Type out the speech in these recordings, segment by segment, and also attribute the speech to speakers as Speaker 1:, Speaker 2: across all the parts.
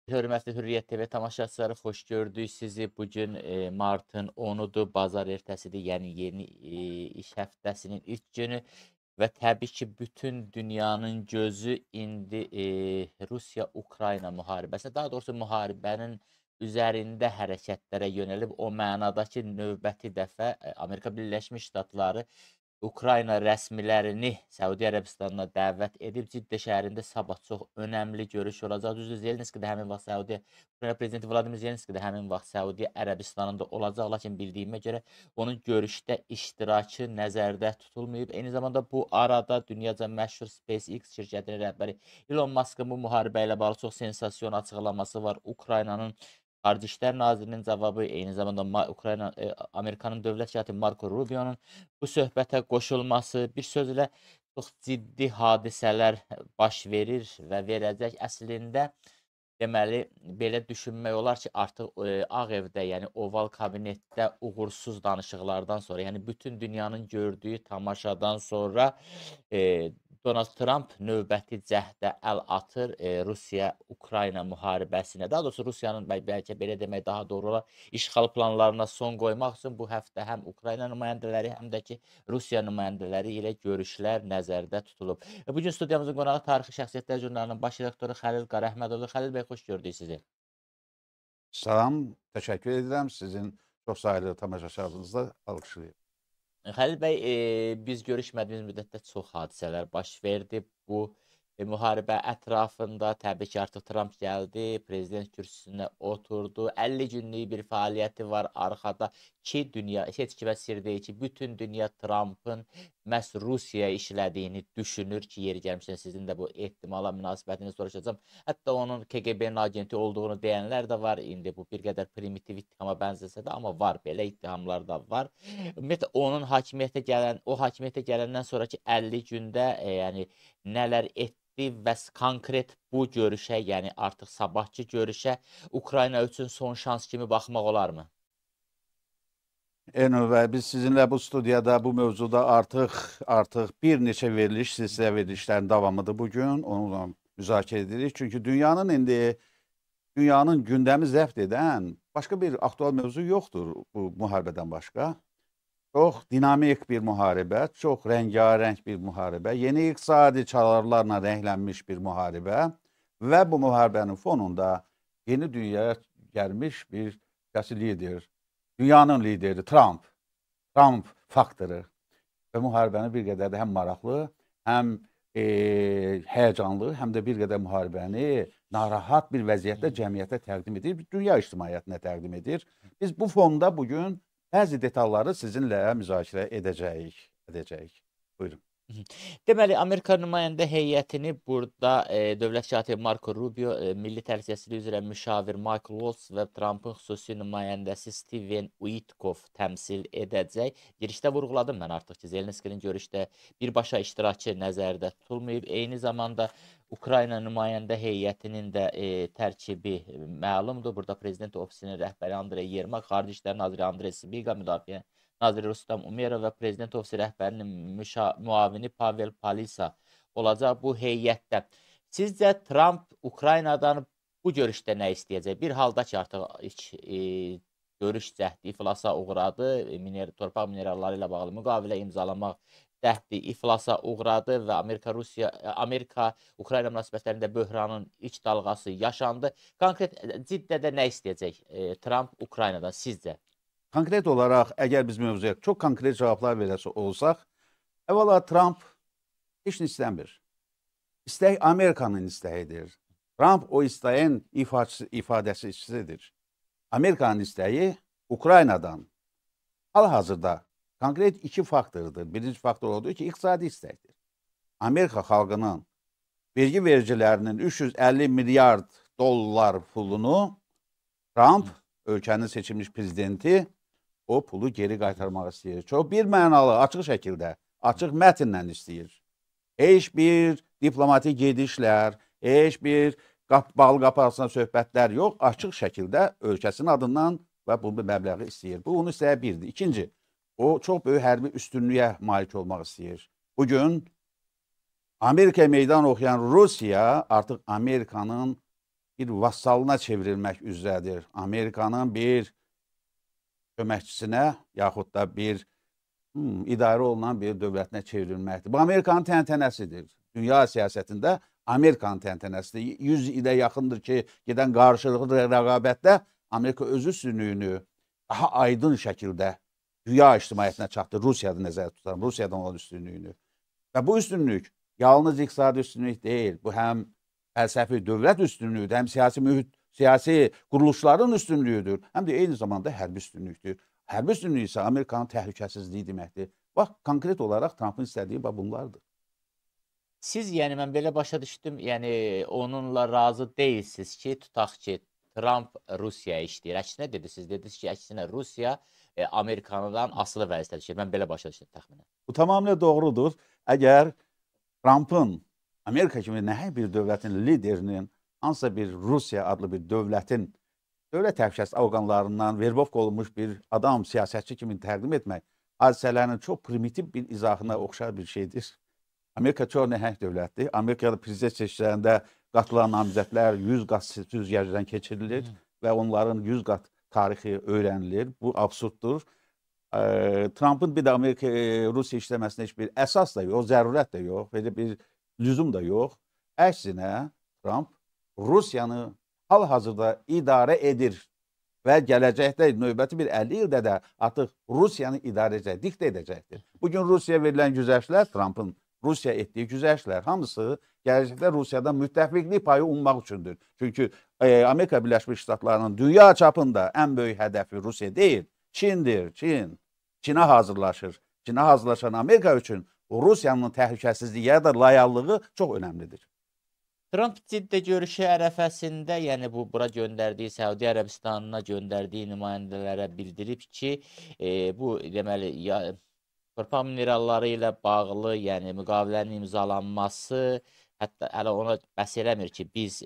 Speaker 1: Hörmətli Hürriyyət TV tamaşaçıları, xoş gördük sizi. Bugün martın 10-udur, bazar ertəsidir, yəni yeni iş həftəsinin ilk günü və təbii ki, bütün dünyanın gözü indi Rusiya-Ukrayna müharibəsi, daha doğrusu müharibənin üzərində hərəkətlərə yönəlib. O mənada ki, növbəti dəfə Amerika Birləşmiş Ştatları Ukrayna rəsmilərini Səudiyyə Ərəbistanına dəvət edib. Ciddə şəhərində sabah çox önəmli görüş olacaq. Düzdür, Zelenski də həmin vaxt Ukrayna prezidenti Vladimir Zelenski də həmin vaxt Səudiyyə Ərəbistanında olacaq. Lakin bildiyimə görə onun görüşdə iştirakı nəzərdə tutulmayıb. Eyni zamanda bu arada dünyaca məşhur SpaceX şirkətinin rəhbəri Elon Musk'ın bu müharibə ilə bağlı çox sensasiyon açıqlaması var. Ukraynanın Xarici İşlər Nazirinin cavabı, eyni zamanda Amerikanın dövlət katibi Marco Rubio'nun bu söhbətə qoşulması, bir sözlə çox ciddi hadisələr baş verir və verəcək. Əslində, deməli, belə düşünmək olar ki, artıq Ağ Evdə, yəni oval kabinetdə uğursuz danışıqlardan sonra, yəni bütün dünyanın gördüyü tamaşadan sonra Donald Trump növbəti cəhdə əl atır Rusiya-Ukrayna müharibəsinə. Daha doğrusu Rusiyanın, bəlkə belə demək daha doğru olar, işğal planlarına son qoymaq üçün bu həftə həm Ukrayna nümayəndələri, həm də ki, Rusiya nümayəndələri ilə görüşlər nəzərdə tutulub. Bugün studiyamızın qonağı Tarixi Şəxsiyyətlər jurnalının baş redaktoru Xəlil Qarəhmədoğlu. Xəlil bəy, xoş gördük sizi.
Speaker 2: Salam, təşəkkür edirəm. Sizin çox sayılı tamaşaçılarınızla alqışlayıram.
Speaker 1: Xəlil bəy, biz görüşmədiyimiz müddətdə çox hadisələr baş verdi. Bu müharibə ətrafında təbii ki, artıq Trump gəldi, prezident kürsüsünə oturdu. 50 günlük bir fəaliyyəti var arxada ki, dünya heç kimə sir deyil ki, bütün dünya Trump'ın məhz Rusiyaya işlədiyini düşünür ki, yeri gəlmişdən sizin də bu ehtimala münasibətini soruşacağım. Hətta onun KGB-nin agenti olduğunu deyənlər də var. İndi bu bir qədər primitiv ittihama bənzəsə də, amma var, belə ittihamlar da var. Ümumiyyətlə, onun o hakimiyyətə gələndən sonraki 50 gündə yəni nələr etdi və konkret bu görüşə, yəni artıq sabahçı görüşə Ukrayna üçün son şans kimi baxmaq olarmı?
Speaker 2: Enur bəy, biz sizinlə bu studiyada, bu mövzuda artıq bir neçə veriliş, silsilə verilişlərin davamıdır bugün. Onunla müzakirə edirik. Çünki dünyanın gündəmi zəbt edən başqa bir aktual mövzu yoxdur bu müharibədən başqa. Çox dinamik bir müharibə, çox rəngarəng bir müharibə, yeni iqtisadi çağrılarla rənglənmiş bir müharibə və bu müharibənin fonunda yeni dünyaya gəlmiş bir lider, dünyanın lideri Trump faktoru və müharibəni bir qədər də həm maraqlı, həm həyəcanlı, həm də bir qədər müharibəni narahat bir vəziyyətdə cəmiyyətə təqdim edir, dünya ictimaiyyətinə təqdim edir. Biz bu fonda bugün bəzi detalları sizinlə müzakirə edəcəyik. Buyurun.
Speaker 1: Deməli, Amerika nümayəndə heyətini burada dövlət katibi Marco Rubio, Milli Təhlükəsizlik üzrə müşavir Michael Waltz və Trump'ın xüsusi nümayəndəsi Steven Witkoff təmsil edəcək. Girişdə vurğuladım mən artıq ki, Zelenskinin görüşdə birbaşa iştirakı nəzərdə tutulmayıb. Eyni zamanda Ukrayna nümayəndə heyətinin də tərkibi məlumdur. Burada prezident ofisinin rəhbəri Andrey Yermak, Xarici İşlər Naziri Andrey Sbiqa, Müdafiə Naziri Rustam Umerov və prezident ofisi rəhbərinin müavini Pavel Palisa olacaq bu heyətdə. Sizcə Trump Ukraynadan bu görüşdə nə istəyəcək? Bir halda ki, artıq görüş cəhdi iflasa uğradı, torpaq mineralları ilə bağlı müqavilə imzalamaq cəhdi iflasa uğradı və Amerika-Ukrayna münasibətlərində böhranın ilk dalğası yaşandı. Konkret ciddədə nə istəyəcək Trump Ukraynadan sizcə?
Speaker 2: Konkret olaraq, əgər biz mövzuya çox konkret cavablar verəsi olsaq, əvvəla Trump heç nə istəmir. İstək Amerikanın istəyidir. Trump o istəyin ifadəsidir. Amerikanın istəyi Ukraynadan hal-hazırda konkret iki faktordur. Birinci faktor odur ki, iqtisadi istəkdir. Amerika xalqının vergi vericilərinin 350 milyard dollar pulunu Trump, ölkənin seçilmiş prezidenti, o pulu geri qaytarmaq istəyir. Çox bir mənalı, açıq şəkildə, açıq mətnlə istəyir. Heç bir diplomatik gedişlər, heç bir bağlı qapı arasında söhbətlər yox, açıq şəkildə ölkəsinin adından və bu məbləği istəyir. Bu, onu istəyə birdir. İkinci, o çox böyük hərbi üstünlüyə malik olmaq istəyir. Bugün Amerikaya meydan oxuyan Rusiya artıq Amerikanın bir vassalına çevrilmək üzrədir. Amerikanın bir köməkçisinə yaxud da bir idarə olunan bir dövlətinə çevrilməkdir. Bu Amerikanın təntənəsidir. Dünya siyasətində Amerikanın təntənəsidir. 100 ilə yaxındır ki, gedən qarşılıqlı rəqabətdə Amerika öz üstünlüyünü daha aydın şəkildə dünya ictimaiyyətinə çatdı. Rusiyada nəzərdə tutan, Rusiyadan olan üstünlüyünü. Və bu üstünlük yalnız iqtisadi üstünlük deyil. Bu həm fəlsəfi dövlət üstünlüyüdür, həm siyasi mühit, siyasi quruluşların üstünlüyüdür, həm də eyni zamanda hərbi üstünlükdür. Hərbi üstünlük isə Amerikanın təhlükəsizliyi deməkdir. Bax, konkret olaraq Trumpın istədiyi bunlardır.
Speaker 1: Siz, yəni mən belə başa düşdüm, yəni onunla razı deyilsiniz ki, tutaq ki, Trump Rusiyaya işləyir. Əksinə dediniz ki, əksinə Rusiya Amerikandan asılı vəziyyətdə düşür. Mən belə başa düşdüm təxminən.
Speaker 2: Bu tamamilə doğrudur. Əgər Trumpın Amerika kimi nəhəng bir dövlətin liderinin hansısa bir Rusiya adlı bir dövlətin dövlət təhlükəsizlik orqanlarından verbovka olunmuş bir adam, siyasətçi kimi təqdim etmək hadisələrin çox primitiv bir izahına oxşar bir şeydir. Amerika çox nəhəng dövlətdir. Amerikada prezident seçkilərində qatılan namizədlər 100 qat süzgəcdən keçirilir və onların 100 qat tarixi öyrənilir. Bu absurddur. Trumpın bir də Rusiya işləməsinə heç bir əsas da yox, zərurət də yox, belə bir lüzum da yox. Əksinə Trump Rusiyanı hal-hazırda idarə edir və gələcəkdə növbəti bir 50 ildə də artıq Rusiyanı idarə edəcək, diktə edəcəkdir. Bugün Rusiyaya verilən güzəştlər, Trumpın Rusiya etdiyi güzəştlər hamısı gələcəkdə Rusiyadan müttəfiqlik payı ummaq üçündür. Çünki Amerika Birləşmiş Ştatlarının dünya çapında ən böyük hədəfi Rusiya deyil, Çindir, Çin. Çinə hazırlaşır. Çinə hazırlaşan Amerika üçün Rusiyanın təhlükəsizliyi ya da layallığı çox önəmlidir.
Speaker 1: Trump ciddi görüşü ərəfəsində, yəni bura göndərdiyi, Səudi Ərəbistanına göndərdiyi nümayəndələrə bildirib ki, bu deməli torpaq mineralları ilə bağlı, yəni müqavilənin imzalanması, hətta hələ ona bəhs eləmir ki, biz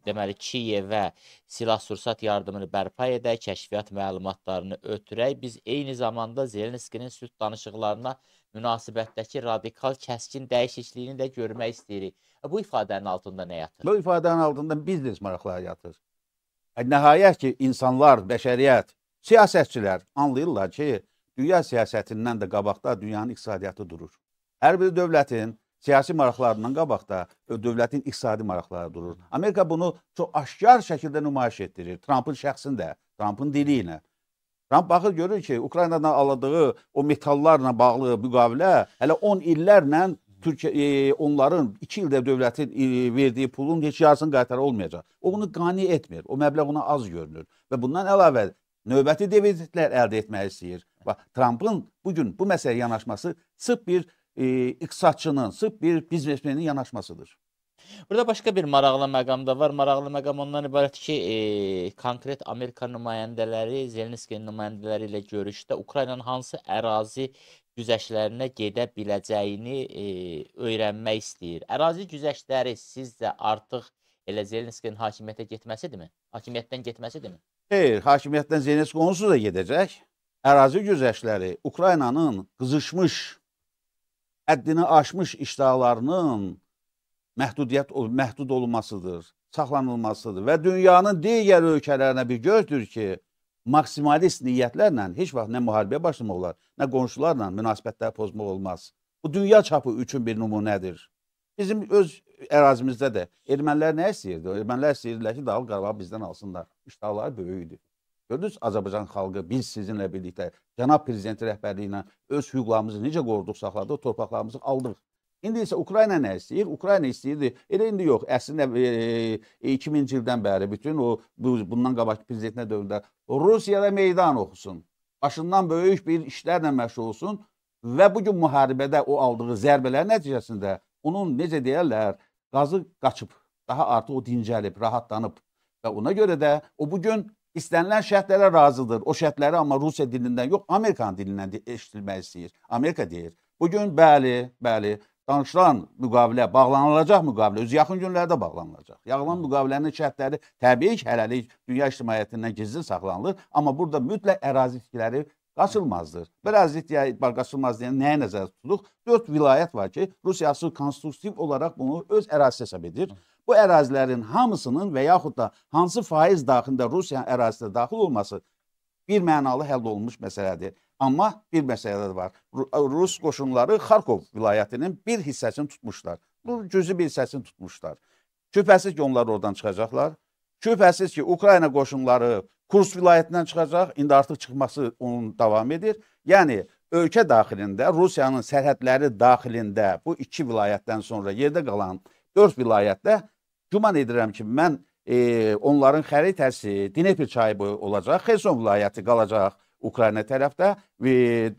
Speaker 1: deməli Kiyevə silah-sursat yardımını bərpa edək, kəşfiyyat məlumatlarını ötürək. Biz eyni zamanda Zelenskinin sülh danışıqlarına münasibətdəki radikal kəskin dəyişikliyini də görmək istəyirik. Bu ifadənin altında nə yatır?
Speaker 2: Bu ifadənin altında biznes maraqları yatır. Nəhayət ki, insanlar, bəşəriyyət, siyasətçilər anlayırlar ki, dünya siyasətindən də qabaqda dünyanın iqtisadiyyatı durur. Hər bir dövlətin siyasi maraqlarından qabaqda dövlətin iqtisadi maraqları durur. Amerika bunu çox aşkar şəkildə nümayiş etdirir. Trumpın şəxsində, Trumpın dili ilə. Trump baxır, görür ki, Ukraynadan aldığı o metallarla bağlı müqavilə hələ 10 illərlə onların 2 ildə dövlətin verdiyi pulun heç yarısını qaytarı olmayacaq. O bunu qani etmir. O məbləğ ona az görünür. Və bundan əlavə növbəti dividendlər əldə etmək istəyir. Trumpın bugün bu məsələyə yanaşması sırf bir iqtisadçının, sırf bir biznesmenin yanaşmasıdır.
Speaker 1: Burada başqa bir maraqlı məqam da var. Maraqlı məqam ondan ibarət ki, konkret Amerika nümayəndələri, Zelenskinin nümayəndələri ilə görüşdə Ukraynanın hansı ərazi güzəştlərinə gedə biləcəyini öyrənmək istəyir. Ərazi güzəştləri sizcə artıq elə Zelenskinin hakimiyyətə getməsidirmi? Hakimiyyətdən getməsidirmi?
Speaker 2: Xeyr, hakimiyyətdən Zelenski onsuz da gedəcək. Ərazi güzəştləri Ukraynanın qızışmış, həddini aşmış iştahlarının məhdud olmasıdır, saxlanılmasıdır və dünyanın digər ölkələrinə bir gözdür ki, maksimalist niyyətlərlə heç vaxt nə müharibəyə başlamaq olar, nə qonşularla münasibətlər pozmaq olmaz. Bu dünya çapı üçün bir nümunədir. Bizim öz ərazimizdə də ermənilər nə istəyirdi? Ermənilər istəyirdilər ki, Dağlıq Qarabağı bizdən alsınlar. İştahları böyükdür. Gördünüz, Azərbaycan xalqı biz sizinlə birlikdə cənab prezidenti rəhbərliyi ilə öz hüquqlarımızı necə qoruduq, saxladıq, torpaqlarımızı aldıq. İndi isə Ukrayna nə istəyir? Ukrayna istəyirdi. Elə indi yox. Əslində 2000-ci ildən bəri bütün bundan qabaqki prezidentinə dövrdə Rusiyada meydan oxusun. Başından böyük bir işlərlə məşğul olsun və bugün müharibədə o aldığı zərbələr nəticəsində onun necə deyərlər, qazı qaçıb, daha artıq o dincəlib, rahatlanıb və ona görə də o bugün istənilən şərtlərə razıdır. O şərtləri amma Rusiya dilindən yox, Amerikan dilindən eşitilmək istəyir. Amerika deyir. Bugün bəli, danışılan müqavilə, bağlanılacaq müqavilə, öz yaxın günlərdə bağlanılacaq. Yağılan müqavilənin şərtləri təbii ki, hələlik dünya ictimaiyyətindən gizli saxlanılır, amma burada mütləq ərazi itkiləri qaçılmazdır. Bir ərazi itkiləri qaçılmaz deyən nəyə nəzərdə tutuluq? 4 vilayət var ki, Rusiyası konstruktiv olaraq bunu öz ərazisi hesab edir. bu ərazilərin hamısının və yaxud da hansı faiz daxilində Rusiyanın ərazisinə daxil olması bir mənalı həll olunmuş məsələdir. Amma bir məsələ də var. Rus qoşunları Xarkov vilayətinin bir hissəsini tutmuşlar. Bu cüzi bir hissəsini tutmuşlar. Şübhəsiz ki, onlar oradan çıxacaqlar. Şübhəsiz ki, Ukrayna qoşunları Kurs vilayətindən çıxacaq. İndi artıq çıxması onun davam edir. Yəni, ölkə daxilində, Rusiyanın sərhədləri daxilində bu iki vilayətdən sonra yerdə qalan 4 vilayətdə güman edirəm ki, mən onların xəritəsi Dnepr çayı boyu olacaq. Xerson vilayəti qalacaq Ukrayna tərəfdə və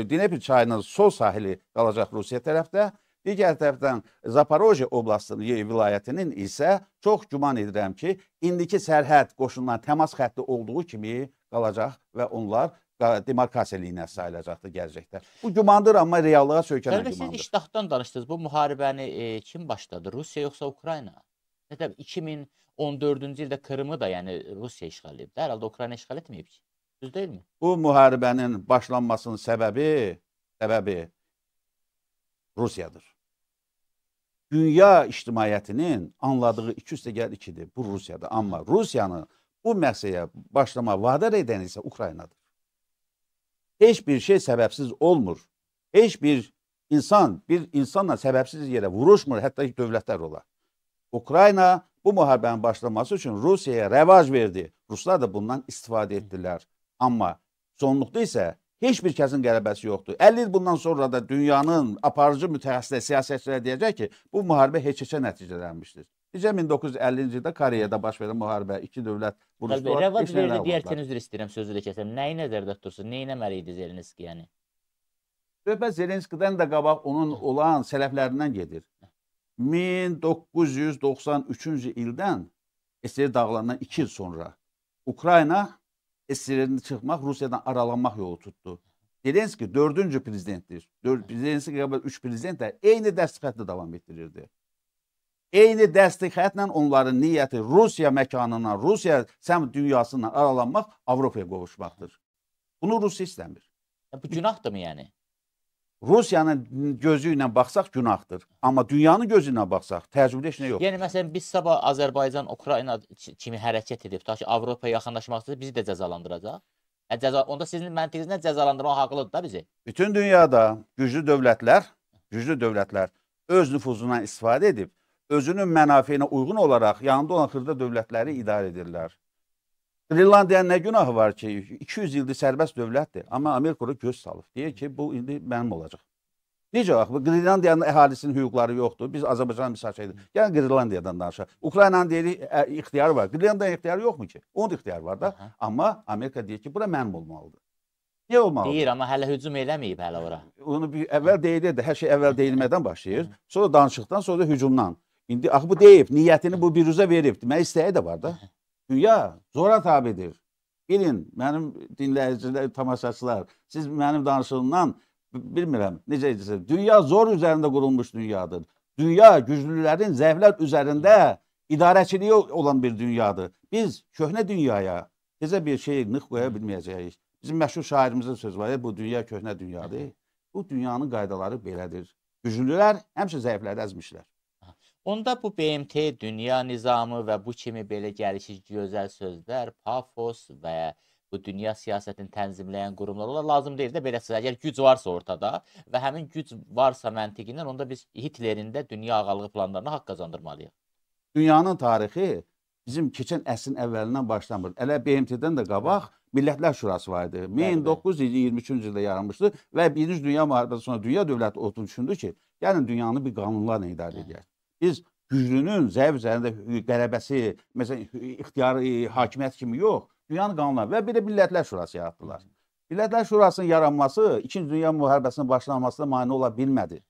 Speaker 2: Dnepr çayının sol sahili qalacaq Rusiya tərəfdə. Digər tərəfdən Zaporojye oblastının vilayətinin isə çox güman edirəm ki, indiki sərhəd qoşunların təmas xətti olduğu kimi qalacaq və onlar demarkasiya liniyası sayılacaqdır gələcəkdə. Bu gümandır, amma reallığa söykənən gümandır.
Speaker 1: Siz iştahdan danışdınız. Bu müharibəni kim başladı? Rusiya yoxsa Ukrayna? 2014-cü ildə Krımı da yəni Rusiya işğal edib. Hər halda Ukrayna işğal etməyib ki. Düz deyilmi?
Speaker 2: Bu müharibənin başlanmasının səbəbi Rusiyadır. Dünya ictimaiyyətinin anladığı 2+2-dir. Bu Rusiyadır. Amma Rusiyanı bu məsələyə başlama vadar edən isə Ukraynadır. Heç bir şey səbəbsiz olmur. Heç bir insanla səbəbsiz yerə vuruşmur, hətta dövlətlər olar. Ukrayna bu müharibənin başlaması üçün Rusiyaya rəvac verdi. Ruslar da bundan istifadə etdilər. Amma sonluqda isə heç bir kəsin qələbəsi yoxdur. 50 il bundan sonra da dünyanın aparıcı mütəxəssisləri, siyasətçilər deyəcək ki, bu müharibə heç-heçə nəticələnmişdir. Necə 1950-ci ildə Koreyada baş verən müharibə, iki dövlət vuruşdu.
Speaker 1: Rəvac verdi deyərkən üzr istəyirəm, sözü də kəsəm. Nəyi nəzərdə tutursun? Nə etməli idi Zelenski yəni?
Speaker 2: Söhbət Zelenskidən də qabaq onun olan sələflərindən gedir. 1993-cü ildən SSR dağılandan 2 il sonra Ukrayna SSR-ni çıxmaq, Rusiyadan aralanmaq yolu tutdu. Zelenski 4-cü prezidentdir. Zelenski qabaq 3 prezident də eyni dəstxətlə davam etdirirdi. Eyni dəstxətlə onların niyyəti Rusiya məkanına, Rusiya dünyasından aralanmaq, Avropaya qovuşmaqdır. Bunu Rusiya istəmir.
Speaker 1: Bu günahdır mı yəni?
Speaker 2: Rusiyanın gözü ilə baxsaq günahdır. Amma dünyanın gözü ilə baxsaq təcrübədə heç nə yoxdur.
Speaker 1: Yəni, məsələn, biz sabah Azərbaycan, Ukrayna kimi hərəkət edib, ta ki, Avropaya yaxınlaşmaq istəyir, bizi də cəzalandıracaq. Onda sizin məntiqinizlə cəzalandırmaq haqlıdır da bizi.
Speaker 2: Bütün dünyada güclü dövlətlər öz nüfuzundan istifadə edib, özünün mənafeyinə uyğun olaraq yanında olan xırda dövlətləri idarə edirlər. Qrinlandiyanın nə günahı var ki, 200 ildir sərbəst dövlətdir, amma Amerika göz salıb. Deyir ki, bu indi mənim olacaq. Necə bax, Qrinlandiyanın əhalisinin hüquqları yoxdur. Biz Azərbaycan müsahidə edirik. Yəni Qrinlandiyadan danışaq. Ukraynanın deyirik, ixtiyarı var. Qrinlandiyanın ixtiyarı yoxmu ki? Onun da ixtiyarı var da. Amma Amerika deyir ki, bura mənim olmalıdır. Niyə olmalıdır?
Speaker 1: Deyir, amma hələ hücum eləməyib hələ ora.
Speaker 2: Onu əvvəl deyilirdi, hər şey əvvəl deyilmədən başlayır. Sonra danışıqdan, sonra da hücumdan. İndi axı bu deyib, niyyətini bu biruzə verib. Demək istəyi də var da. Dünya zora tabidir. Bilin, mənim dinləyicilər, tamaşaçılar, siz mənim danışığımdan bilmirəm, necə edirsən, dünya zor üzərində qurulmuş dünyadır. Dünya güclülərin zəiflər üzərində idarəçiliyi olan bir dünyadır. Biz köhnə dünyaya necə bir şey nıq qoya bilməyəcəyik. Bizim məşhur şairimizin sözü var, bu dünya köhnə dünyadır. Bu dünyanın qaydaları belədir. Güclülər həmişə zəifləri əzmişlər.
Speaker 1: Onda bu BMT, dünya nizamı və bu kimi belə gəlişici gözəl sözlər, pafos və bu dünya siyasətini tənzimləyən qurumlar onlar lazım deyil də belə söz. Əgər güc varsa ortada və həmin güc varsa məntiqindən onda biz Hitlerin də dünya ağalığı planlarına haqq qazandırmalıyıq.
Speaker 2: Dünyanın tarixi bizim keçən əsrin əvvəlindən başlamır. Elə BMT-dən də qabaq Millətlər Şurası var idi. 1923-cü ildə yaranmışdı və Birinci Dünya müharibəsi sonra dünya dövləti oturub düşündü ki, gəlin dünyanı bir qanunlarla idarə edək. Biz güclünün zəif üzərində qələbəsi, məsələn, ixtiyarı, hakimiyyət kimi yox, dünyanın qanunları və bir də Millətlər Şurası yaratdılar. Millətlər Şurasının yaranması İkinci Dünya müharibəsinin başlanmasına mane ola bilmədi.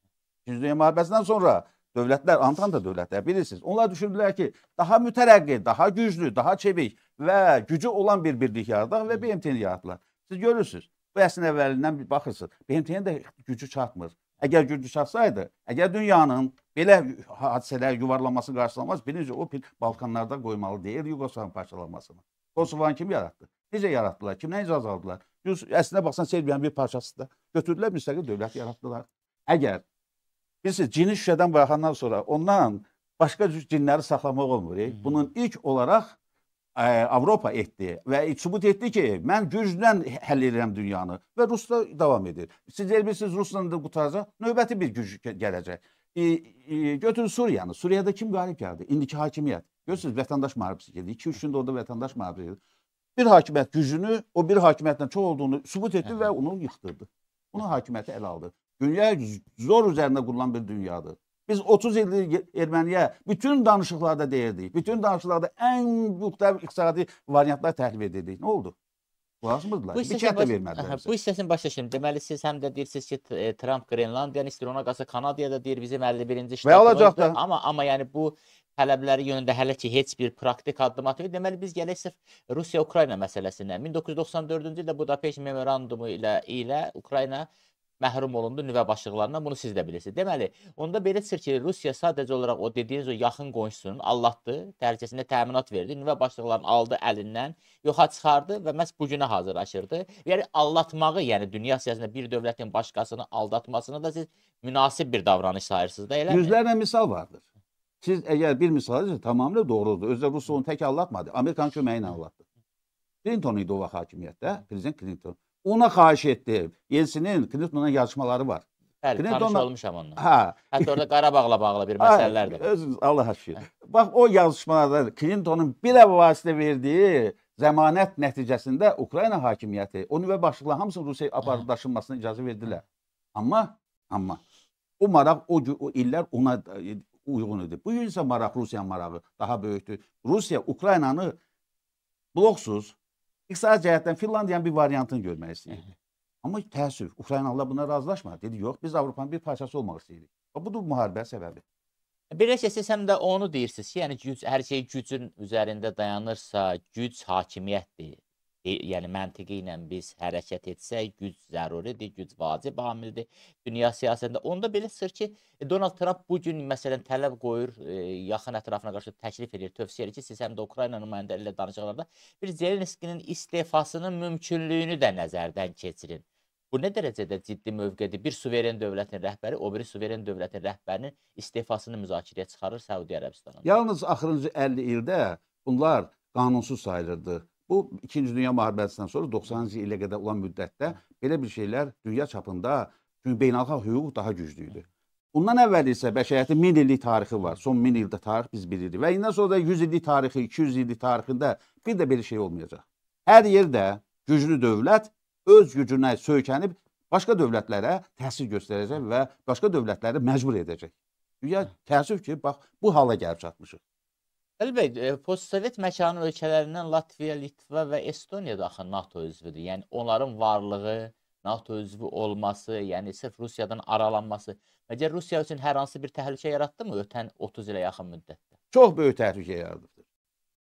Speaker 2: İkinci Dünya müharibəsindən sonra dövlətlər, Antanta dövlətlər bilirsiniz, onlar düşündülər ki, daha mütərəqqi, daha güclü, daha çevik və gücü olan bir birlik yaradaq və BMT-ni yaratdılar. Siz görürsünüz, bu əsrin əvvəlindən baxırsınız, BMT-nin də gücü çatmır. Əgər gücü çatsaydı, əgər dünyanın belə hadisələr yuvarlaması qarşılanmaz, birinci o Balkanlarda qoymalı deyil, Yugoslavyanın parçalanmasını. Kosovanı kim yarattı? Necə yaratdılar? Kimdən icazə aldılar? Əslində baxsan, Serbiyanın bir parçası da götürdülər, müstəqil dövlət yaratdılar. Əgər bilirsiniz, cini şüşədən buraxandan sonra ondan başqa cür cinləri saxlamaq olmur. Bunun ilk olaraq Avropa etdi və sübut etdi ki, mən güclə həll edirəm dünyanı və Rusla davam edir. Siz bilirsiniz, Rusla da qutaracaq, növbəti bir güc gələcək. Götürün Suriyanı. Suriyada kim qalib gəldi? İndiki hakimiyyət. Görürsünüz, vətəndaş müharibəsi gedir. 2-3 gündə orada vətəndaş müharibəsi gedir. Bir hakimiyyət gücünü, o bir hakimiyyətdən çox olduğunu sübut etdi və onu yıxdırdı. Bunun hakimiyyəti ələ aldı. Dünya zor üzərində qurulan bir dünyadır. Biz 30 ildir Erməniyə bütün danışıqlarda deyirdik. Bütün danışıqlarda ən müxtəlif iqtisadi variantlar təklif edirdik. Nə oldu? Lazımdırlar. Bir kət də vermədilər.
Speaker 1: Bu hissəsini başa düşün. Deməli siz həm də deyirsiniz ki, Trump Qrenlandiyanı istəyir, ona qalsa Kanadaya da deyir bizim 51-ci ştatımızdır. Amma yəni bu tələbləri yönündə hələ ki heç bir praktik addım atmır. Deməli biz gələk sırf Rusiya-Ukrayna məsələsindən. 1994-cü ildə Budapeşt memorandumu ilə Ukrayna məhrum olundu nüvə başlıqlarından, bunu siz də bilirsiniz. Deməli, onda belə çıxır ki, Rusiya sadəcə olaraq o dediyiniz o yaxın qonşusunun allatdı, təhlükəsində təminat verdi, nüvə başlıqlarını aldı əlindən, yoxa çıxardı və məhz bu günə hazırlaşırdı. Yəni, allatmağı, yəni dünya siyasətində bir dövlətin başqasını aldatmasını da siz münasib bir davranış sayırsınız da, eləmi?
Speaker 2: Yüzlərlə misal vardır. Siz əgər bir misal tamamilə doğrudur. Özdə Rusiya onu tək allatmadı, Amerikan köməyi ilə allatdı. Clinton idi o vaxt hakimiyyətdə, prezident Clinton. Ona xahiş etdi. Yeltsinin Clinton'la yarışmaları var.
Speaker 1: Bəli, tanış olmuşam onunla.
Speaker 2: Hə.
Speaker 1: Hətta orada Qarabağla bağlı bir məsələlər də var.
Speaker 2: Özünüz, Allah şükür. Bax, o yarışmalarda Clinton'un bir vasitə verdiyi zəmanət nəticəsində Ukrayna hakimiyyəti, o nüvə başlıqları hamısını Rusiyaya aparıb daşınmasına icazə verdilər. Amma o maraq o illər ona uyğun idi. Bu gün isə maraq, Rusiyanın marağı daha böyükdür. Rusiya Ukraynanı bloksuz, İqtisadi cəhətdən Finlandiyanın bir variantını görmək istəyirdi. Amma təəssüf, Ukraynalılar buna razılaşmadı. Dedi, yox, biz Avropanın bir parçası olmaq istəyirik. Budur müharibə səbəbi.
Speaker 1: Belə ki, siz həm də onu deyirsiniz ki, yəni hər şey gücün üzərində dayanırsa, güc hakimiyyətdir. Yəni məntiqi ilə biz hərəkət etsək, güc zəruridir, güc vacib amildir dünya siyasətində. Onda belə çıxır ki, Donald Trump bugün məsələn tələb qoyur, yaxın ətrafına qarşı təklif edir, tövsiyə edir ki, siz həm də Ukrayna nümayəndələri ilə danışıqlarda bir Zelenskinin istefasının mümkünlüyünü də nəzərdən keçirin. Bu nə dərəcədə ciddi mövqedir? Bir suveren dövlətin rəhbəri, o biri suveren dövlətin rəhbərinin istefasını müzakirəyə çıxarır Səudiyyə Ərəbistanında.
Speaker 2: Yalnız axırıncı 50 ildə bunlar qanunsuz sayılırdı. Bu, 2-ci Dünya müharibəsindən sonra 90-cı ilə qədər olan müddətdə belə bir şeylər dünya çapında, çünki beynəlxalq hüquq daha güclüydü. Bundan əvvəl isə bəşəriyyətin 1000 illik tarixi var. Son 1000 ildə tarix biz bilirik. Və indən sonra da 100 illik tarixi, 200 illik tarixində bir də belə şey olmayacaq. Hər yerdə güclü dövlət öz gücünə söykənib başqa dövlətlərə təsir göstərəcək və başqa dövlətləri məcbur edəcək. Dünya təəssüf ki, bax, bu hala gəlib çatmışıq.
Speaker 1: Əli bəy, postsovet məkanı ölkələrindən Latviya, Litva və Estoniya da axı NATO üzvüdür. Yəni onların varlığı, NATO üzvü olması, yəni sırf Rusiyadan aralanması, məgər Rusiya üçün hər hansı bir təhlükə yaratdı mı ötən 30 ilə yaxın müddətdə?
Speaker 2: Çox böyük təhlükə yaradı.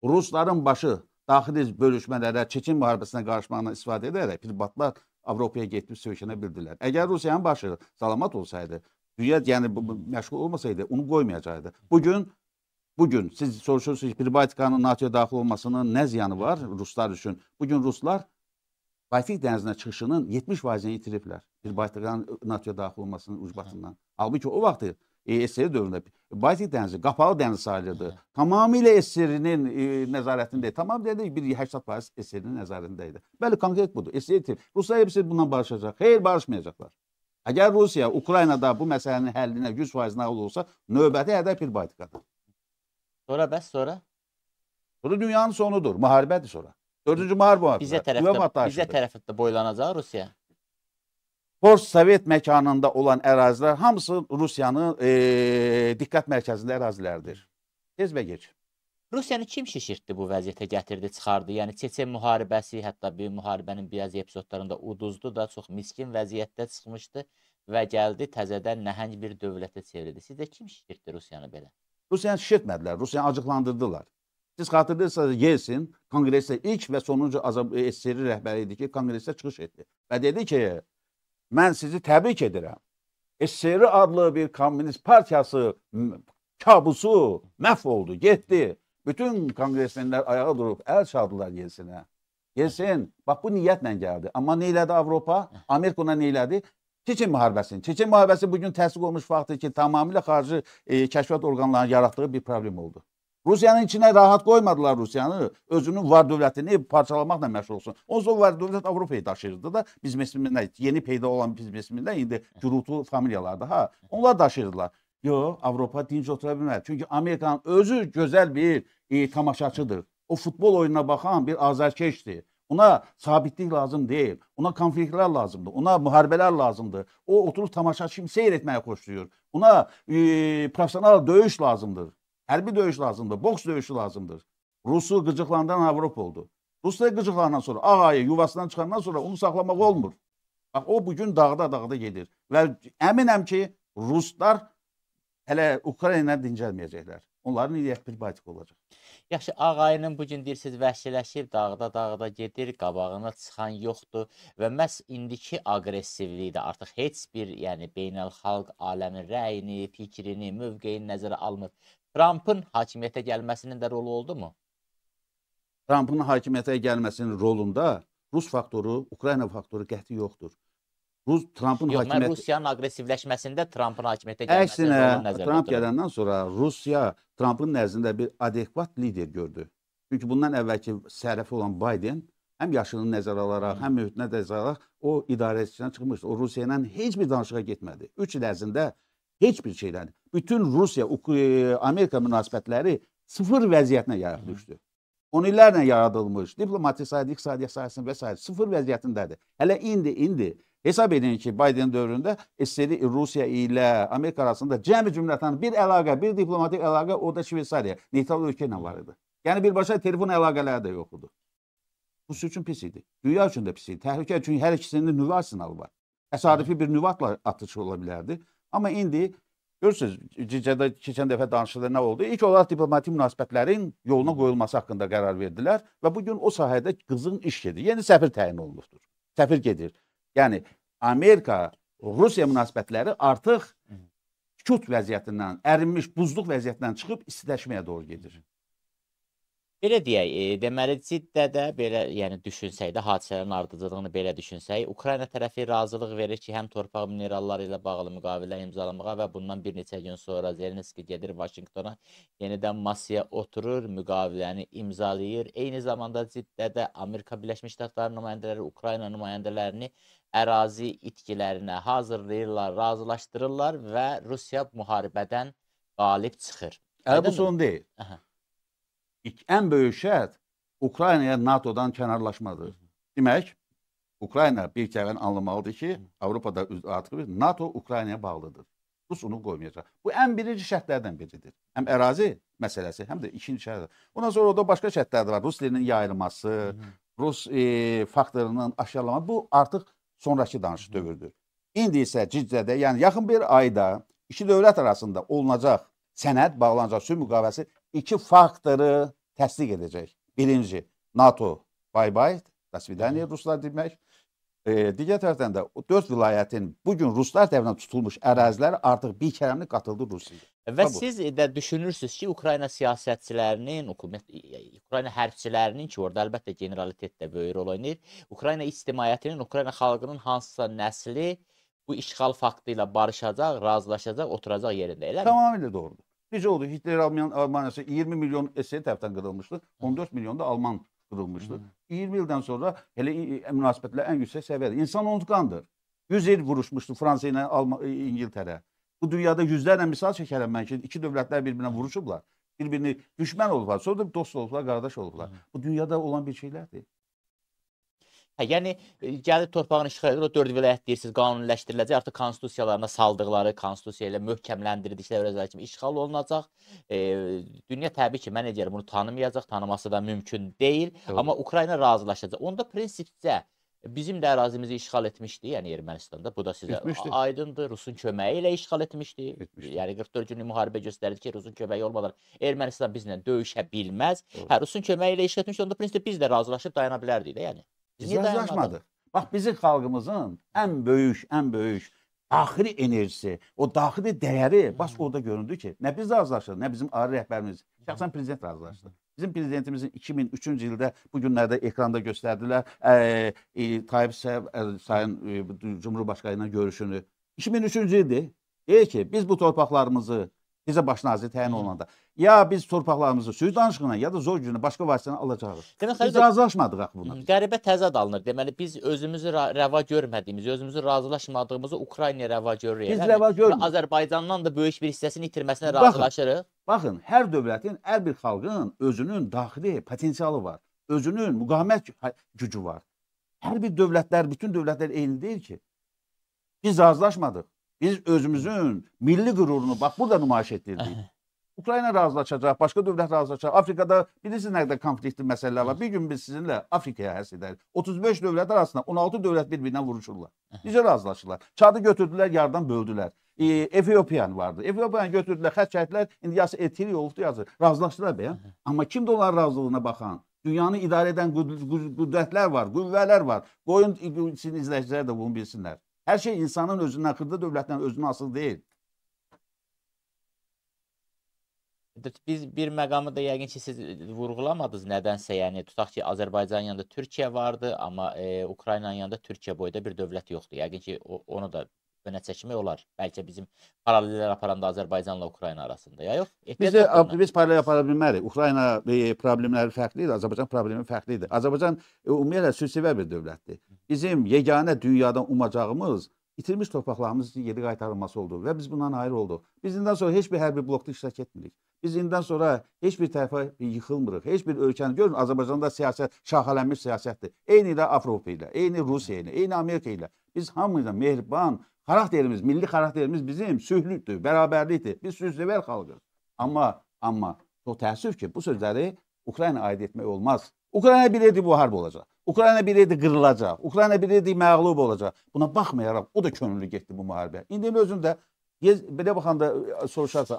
Speaker 2: Rusların başı daxili bölüşmələrə, Çeçen müharibəsinə qarışmağına istifadə edərək privatlar Avropaya getib söykənə bildilər. Əgər Rusiyanın başı salamat olsaydı, dünya yəni məşğul olmasaydı, onu qoymayacaqdı. Bugün siz soruşursunuz ki, Pribaltikanın NATOya daxil olmasının nə ziyanı var Ruslar üçün? Bugün Ruslar Baltik dənizinə çıxışının 70%-ni itiriblər. Pribaltikanın NATOya daxil olmasının ucbatından. Halbuki o vaxt SSR dövründə Baltik dənizi qapalı dəniz sayılırdı. Tamamilə SSR-nin nəzarətində, tamamilə bir 80% SSR-nin nəzarətində idi. Bəli, konkret budur. SSR itirib. Ruslar hepsi bundan barışacaq. Xeyr, barışmayacaqlar. Əgər Rusiya Ukraynada bu məsələnin həllinə 100% nail olsa, növbəti hədəf Pribaltikadır.
Speaker 1: Sonra bəs sonra?
Speaker 2: Sonra dünyanın sonudur. Müharibədir sonra. 4-cü müharibə
Speaker 1: bizə tərəfdə boylanacaq Rusiya.
Speaker 2: Postsovet məkanında olan ərazilər hamısı Rusiyanın diqqət mərkəzində ərazilərdir. Tez və geç.
Speaker 1: Rusiyanı kim şişirtdi bu vəziyyətə gətirdi, çıxardı? Yəni Çeçen müharibəsi, hətta bir müharibənin bəzi epizodlarında uduzdu da, çox miskin vəziyyətdə çıxmışdı və gəldi təzədən nəhəng bir dövlətə çevrildi. Sizdə kim şişirtdi Rusiyanı belə?
Speaker 2: Rusiyanı şişirtmədilər, Rusiyanı acıqlandırdılar. Siz xatırlayırsanız Yeltsin konqresdə ilk və sonuncu SSR rəhbəri idi ki, konqresdə çıxış etdi. Və dedi ki, mən sizi təbrik edirəm. SSR adlı bir komünist partiyası kabusu məhv oldu, getdi. Bütün konqresmenlər ayağa durub əl çaldılar Yeltsinə. Yeltsin, bax bu niyyətlə gəldi. Amma nə elədi Avropa? Amerika ona nə elədi? Çeçen müharibəsini. Çeçen müharibəsi bugün təsdiq olmuş faktdır ki, tamamilə xarici kəşfiyyat orqanlarının yaratdığı bir problem oldu. Rusiyanın içinə rahat qoymadılar Rusiyanı, özünün var dövlətini parçalamaqla məşğul olsun. Onsuz o var dövlət Avropayı daşıyırdı da bizim ismimizdən, yeni peyda olan bizim ismimizdən indi gürultu familiyalardı. Ha, onlar daşıyırdılar. Yox, Avropa dinc otura bilməz. Çünki Amerikanın özü gözəl bir tamaşaçıdır. O futbol oyununa baxan bir azərkeşdir. Ona sabitlik lazım deyil. Ona konfliktlər lazımdır. Ona müharibələr lazımdır. O oturub tamaşa kimi seyr etməyə xoşlayır. Ona profesional döyüş lazımdır. Hərbi döyüş lazımdır. Boks döyüşü lazımdır. Rusu qıcıqlandan Avropa oldu. Rusya qıcıqlanan sonra, ağayı yuvasından çıxandan sonra onu saxlamaq olmur. Bax, o bugün dağda gedir. Və əminəm ki, Ruslar hələ Ukrayna dincəlməyəcəklər. Onların niyyət bir politika olacaq.
Speaker 1: Yaxşı, ağayının bugün deyirsiniz vəhşiləşib, dağda gedir, qabağına çıxan yoxdur və məhz indiki aqressivlikdə artıq heç bir, yəni beynəlxalq aləmin rəyini, fikrini, mövqeyini nəzərə almır. Trumpın hakimiyyətə gəlməsinin də rolu oldu mu?
Speaker 2: Trumpın hakimiyyətə gəlməsinin rolunda Rus faktoru, Ukrayna faktoru qəti yoxdur. Trumpın
Speaker 1: Yox, mən
Speaker 2: hakimiyyəti...
Speaker 1: Rusiyanın aqressivləşməsində Trumpın hakimiyyətə gəlməsinin rolunu
Speaker 2: Əksinə,
Speaker 1: nəzərdə
Speaker 2: Trump
Speaker 1: tuturam.
Speaker 2: gələndən sonra Rusiya Trumpın nəzdində bir adekvat lider gördü. Çünki bundan əvvəlki sərəfi olan Biden həm yaşını nəzərə alaraq, həm mühitinə nəzərə alaraq o idarəçisindən çıxmışdı. O Rusiya ilə heç bir danışığa getmədi. 3 il ərzində heç bir şeydən. Bütün Rusiya-Amerika münasibətləri sıfır vəziyyətinə düşdü. 10 illərlə yaradılmış diplomatik saydı, iqtisadiyyat sayəsində və s. sıfır vəziyyətindədir. Hələ indi hesab edin ki, Biden dövründə Rusiya ilə Amerika arasında cəmi cümlətən bir əlaqə, bir diplomatik əlaqə o da Şveysariya, neytral ölkə ilə var idi. Yəni birbaşa telefon əlaqələri də yox idi. Rusiya üçün pis idi. Dünya üçün də pis idi. Təhlükə üçün hər ikisinin nüvə arsenalı var. Təsadüfi bir nüvə atışı ola bilərdi. Amma indi görürsünüz, keçən dəfə danışılır nə oldu? İlk olaraq diplomatik münasibətlərin yoluna qoyulması haqqında qərar verdilər və bugün o sahədə qızğın iş gedir. Yeni səfir təyin olunubdur. Səfir gedir. Yəni Amerika-Rusiya münasibətləri artıq kut vəziyyətindən, ərinmiş buzluq vəziyyətindən çıxıb istiləşməyə doğru gedir.
Speaker 1: Belə deyək, deməli Ciddədə belə, yəni düşünsək də, hadisələrin ardıcıllığını belə düşünsək, Ukrayna tərəfi razılıq verir ki, həm torpaq mineralları ilə bağlı müqavilə imzalamağa və bundan bir neçə gün sonra Zelenski gedir Vaşinqtona, yenidən masaya oturur, müqaviləni imzalayır. Eyni zamanda Ciddədə Amerika Birləşmiş Ştatları nümayəndələri Ukrayna nümayəndələrini ərazi itkilərinə hazırlayırlar, razılaşdırırlar və Rusiya müharibədən qalib çıxır.
Speaker 2: Bu son deyil. Ən böyük şərt Ukraynaya NATO'dan kənarlaşmadır. Demək, Ukrayna bir kərən anlamalıdır ki, Avropada artıq NATO Ukraynaya bağlıdır. Rus onu qoymayacaq. Bu ən birinci şərtlərdən biridir. Həm ərazi məsələsi, həm də ikinci şərtlər. Ondan sonra orada başqa şərtlər də var. Rus dilinin yayılması, Rus faktorunun aşağılaması. Bu artıq sonraki danışıq dövrdür. İndi isə Ciddədə, yəni yaxın bir ayda iki dövlət arasında olunacaq sənəd, bağlanacaq sülh müqaviləsi iki faktoru təsdiq edəcək. Birinci, NATO, bay-bay, dasvidaniya Ruslar demək. Digər tərəfdən də o 4 vilayətin bugün Ruslar tərəfindən tutulmuş əraziləri artıq bir kərəmli qatıldı Rusiyaya.
Speaker 1: Və siz də düşünürsünüz ki, Ukrayna siyasətçilərinin, Ukrayna hərbçilərinin ki, orada əlbəttə generalitet də böyük rol oynayır, Ukrayna ictimaiyyətinin, Ukrayna xalqının hansısa nəsli bu işğal faktı ilə barışacaq, razılaşacaq, oturacaq yerində, eləmi?
Speaker 2: Tamamilə doğrudur. Necə oldu? Hitler Almaniyası 20 milyon SSR tərəfdən qırılmışdı, 14 milyon da Alman qırılmışdı. 20 ildən sonra elə münasibətlər ən yüksək səviyyədə. İnsan unutqandır. 100 il vuruşmuşdu Fransa ilə İngiltərə. Bu dünyada yüzlərlə misal çəkərəm mən ki, iki dövlətlər bir-birinə vuruşublar. Bir-birini düşmən olublar, sonra da dost olublar, qardaş olublar. Bu dünyada olan bir şeylərdir.
Speaker 1: Yəni, gəlir torpağını işğal edir, o 4 vilayət deyirsiniz, qanuniləşdiriləcək, artıq konstitusiyalarına saldıqları, konstitusiya ilə möhkəmləndirdikləri özləri kimi işğal olunacaq. Dünya təbii ki, mən deyirəm, bunu tanımayacaq, tanıması da mümkün deyil, amma Ukrayna razılaşacaq. Onda prinsipcə bizim də ərazimizi işğal etmişdi, yəni Ermənistanda, bu da sizə aydındır, Rusun köməyi ilə işğal etmişdi. Yəni 44 günlük müharibə göstərdi ki, Rusun köməyi olmadan Ermənistan bizlə döyüşə bilməz. Rusun köməyi ilə işğal etmişdi, onda prinsipcə biz də razılaşıb dayana bilərdik də, yəni.
Speaker 2: Biz razılaşmadıq. Bax, bizim xalqımızın ən böyük daxili enerjisi, o daxili dəyəri baş orada göründü ki, nə biz razılaşdıq, nə bizim ali rəhbərimiz, şəxsən prezident razılaşdı. Bizim prezidentimizin 2003-cü ildə bu günlərdə ekranda göstərdilər Tayyip Sayın Cumhurbaşkanı görüşünü. 2003-cü ildir. Deyir ki, biz bu torpaqlarımızı bizə baş nazir təyin olunanda ya biz torpaqlarımızı sülh danışıqla ya da zor gücünə başqa vasitəni alacağıq. Biz razılaşmadıq axı buna.
Speaker 1: Qəribə təzad alınır. Deməli biz özümüzü rəva görmədiyimizi, özümüzü razılaşmadığımızı Ukraynaya rəva görürük.
Speaker 2: Biz rəva görmürük.
Speaker 1: Azərbaycandan da böyük bir hissəsini itirməsinə razılaşırıq.
Speaker 2: Baxın, hər dövlətin, hər bir xalqın özünün daxili potensialı var. Özünün müqavimət gücü var. Hər bir dövlətlər, bütün dövlətlər eyni deyil ki. Biz razılaşmadıq. Biz özümüzün milli qürurunu bax burada nümayiş etdirdik. Ukrayna razılaşacaq, başqa dövlət razılaşacaq. Afrikada bilirsiniz nə qədər konfliktli məsələlər var. Bir gün biz sizinlə Afrikaya həsr edərik. 35 dövlət arasında 16 dövlət bir-birinə vuruşurlar. Bizə razılaşırlar. Çadı götürdülər, yardan böldülər. Efiopiyan vardı. Efiopiyanı götürdülər, xətt çəkdilər. İndi yazı etiri oldu yazır. Razılaşdılar bəyəm. Amma kimdir onların razılığına baxan? Dünyanı idarə edən qüdrətlər var, qüvvələr var. Qoyun sizin izləyicilər də bunu bilsinlər. Hər şey insanın özündən, xırda dövlətdən özündən asılı deyil.
Speaker 1: Biz bir məqamı da yəqin ki, siz vurğulamadınız nədənsə, yəni tutaq ki, Azərbaycanın yanında Türkiyə vardı, amma Ukraynanın yanında Türkiyə boyda bir dövlət yoxdur. Yəqin ki, onu da önə çəkmək olar. Bəlkə bizim paralellər aparanda Azərbaycanla Ukrayna arasında, ya yox?
Speaker 2: Biz paralel apara bilmərik. Ukrayna problemləri fərqlidir, Azərbaycan problemi fərqlidir. Azərbaycan ümumiyyətlə sülhsevər bir dövlətdir. Bizim yeganə dünyadan umacağımız itirmiş torpaqlarımızın geri qaytarılması oldu və biz bundan ayrı olduq. Biz indən sonra heç bir hərbi blokda iştirak etmirik. Biz indən sonra heç bir tərəfə yıxılmırıq. Heç bir ölkəni görün, Azərbaycanda siyasət şaxələnmiş siyasətdir. Eyni ilə Avropa ilə, eyni Rusiya ilə, eyni Amerika ilə. Biz hamıyla mehriban, xarakterimiz, milli xarakterimiz bizim sülhlükdür, bərabərlikdir. Biz sülhsevər xalqıq. Amma çox təəssüf ki, bu sözləri Ukrayna aid etmək olmaz. Ukrayna bilirdi bu harb olacaq. Ukrayna bilirdi qırılacaq. Ukrayna bilirdi məğlub olacaq. Buna baxmayaraq o da könüllü getdi bu müharibəyə. İndi özündə belə baxanda soruşarsa,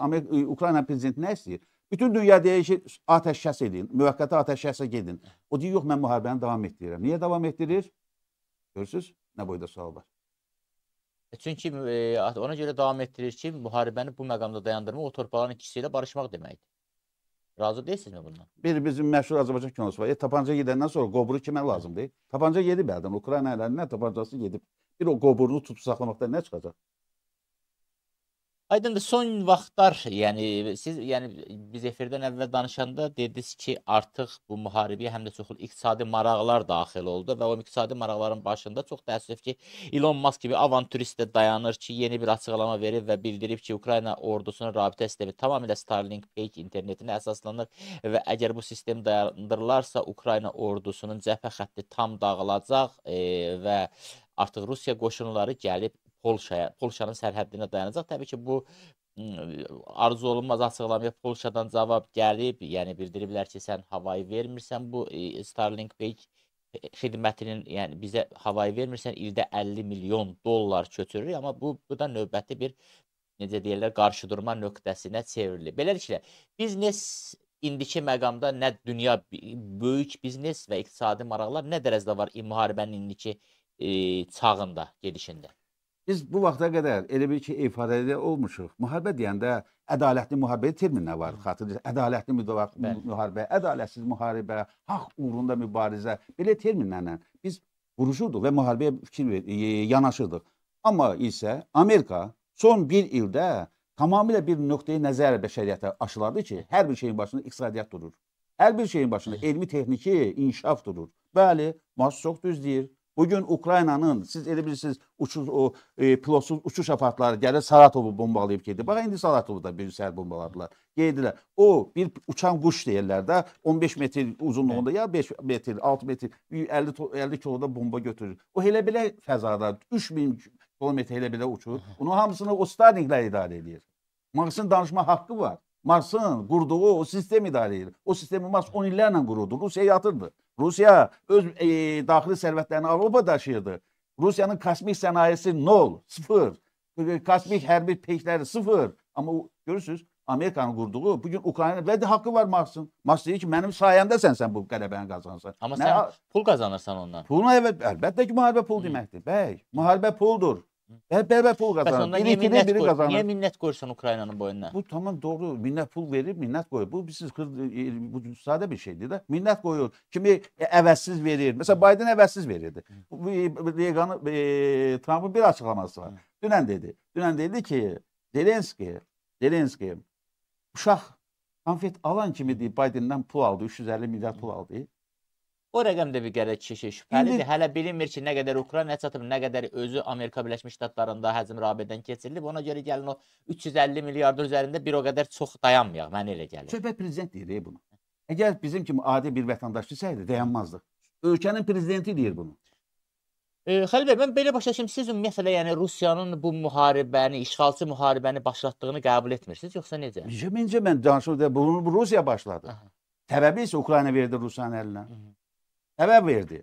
Speaker 2: Ukrayna prezidenti nə istəyir? Bütün dünya deyir ki, atəşkəs edin, müvəqqəti atəşkəsə gedin. O deyir, yox, mən müharibəni davam etdirirəm. Niyə davam etdirir? Görürsünüz, nə boyda sual var.
Speaker 1: Çünki ona görə davam etdirir ki, müharibəni bu məqamda dayandırmaq o torpaqların ikisi ilə barışmaq deməkdir. Razı deyilsinizmi bundan?
Speaker 2: Bizim məşhur Azərbaycan kinosu var. Tapanca gedəndən sonra qoburu kimə lazımdır? Tapanca gedib əldən. Ukrayna əllərindən tapancası gedib. Bir o qoburunu tutub saxlamaqda nə çıxacaq?
Speaker 1: Aydındır, son vaxtlar, yəni biz efirdən əvvəl danışanda dediniz ki, artıq bu müharibəyə həm də çoxlu iqtisadi maraqlar daxil oldu və o iqtisadi maraqların başında çox təəssüf ki, Elon Musk kimi avanturist də dayanır ki, yeni bir açıqlama verib və bildirib ki, Ukrayna ordusunun rabitə sistemi tamamilə Starlink page internetinə əsaslanır və əgər bu sistem dayandırılarsa, Ukrayna ordusunun cəbhə xətti tam dağılacaq və artıq Rusiya qoşunları gəlib Polşanın sərhəddinə dayanacaq. Təbii ki, bu arzu olunmaz açıqlamaya Polşadan cavab gəlib. Yəni bildiriblər ki, sən havayı vermirsən bu Starlink page xidmətinin, yəni bizə havayı vermirsən, ildə 50 milyon dollar köçürür. Amma bu da növbəti bir, necə deyirlər, qarşıdurma nöqtəsinə çevrilir. Beləliklə, biznes indiki məqamda nə dünya böyük biznes və iqtisadi maraqlar nə dərəcədə var müharibənin indiki çağında, gedişində?
Speaker 2: Biz bu vaxta qədər elə bir ki, ifadədə olmuşuq. Müharibə deyəndə ədalətli müharibə terminlər var. Xatırlayırsınız, ədalətli müharibə, ədalətsiz müharibə, haqq uğrunda mübarizə. Belə terminlərlə biz vuruşurduq və müharibəyə yanaşırdıq. Amma isə Amerika son bir ildə tamamilə bir nöqteyi nəzər bəşəriyyətə aşıladı ki, hər bir şeyin başında iqtisadiyyat durur. Hər bir şeyin başında elmi-texniki inkişaf durur. Bəli, Mars çox düz deyir. Bugün Ukraynanın, siz elə bilirsiniz, pilotsuz uçuş aparatları gəlir Saratovu bombalayıb gedir. Bax, indi Saratovu da bir səhər bombaladılar. Qeydilər. O, bir uçan quş deyirlər də, 15 metr uzunluğunda, ya 5 metr, 6 metr, 50 kiloda bomba götürür. O, elə belə fəzada 3000 kilometr elə belə uçur. Onun hamısını o Starlinklər idarə edir. Marsın danışma haqqı var. Marsın qurduğu o sistem idarə edir. O sistemi Mars 10 illərlə qururdu. Rusiya yatırdı. Rusiya öz daxili sərvətlərini Avropa daşıyırdı. Rusiyanın kosmik sənayesi 0, 0. Kosmik hərbi peykləri 0. Amma görürsünüz, Amerikanın qurduğu bugün Ukrayna və də haqqı var Marsın. Mars deyir ki, mənim sayəmdə sən bu qələbəni qazanırsan.
Speaker 1: Amma sən pul qazanırsan ondan.
Speaker 2: Puluna əlbəttə ki, müharibə pul deməkdir. Bəy, müharibə puldur. Bərabər pul
Speaker 1: Bəs
Speaker 2: qazanır.
Speaker 1: ondan
Speaker 2: Biri itirir, biri
Speaker 1: niyə
Speaker 2: qazanır.
Speaker 1: minnət qoyursan Ukraynanın boynuna?
Speaker 2: Bu tamam doğru. Minnət pul verir, minnət qoyur. Bu bu sadə bir şeydir də. Minnət qoyur. Kimi əvəzsiz verir. Məsələn Biden əvəzsiz verirdi. Reagan'ın Trump'ın bir açıqlaması var. Dünən dedi ki, Zelenski uşaq konfet alan kimi deyib Biden'dan pul aldı, 350 milyar pul aldı.
Speaker 1: O rəqəm də bir qədər şübhəlidir. Hələ bilinmir ki, nə qədər Ukraynaya çatıb, nə qədər özü Amerika Birləşmiş Ştatlarında həcm rabitədən keçirilib. Ona görə gəlin o 350 milyardır üzərində bir o qədər çox dayanmayaq. Mənə elə gəlir.
Speaker 2: Söhbət prezident deyir bunu. Əgər bizim kimi adi bir vətəndaş desəydi, dayanmazdıq. Ölkənin prezidenti deyir bunu.
Speaker 1: Xəlil bəy, mən belə başa düşüm, siz ümumiyyətlə yəni Rusiyanın bu müharibəni, işğalçı müharibəni başlatdığını qəbul etmirsiniz, yoxsa necə?
Speaker 2: Məncə mən danışırdım, bunu Rusiya başladı. Səbəbi isə Ukrayna verdi Rusiyanın əlinə. Səbəb verdi.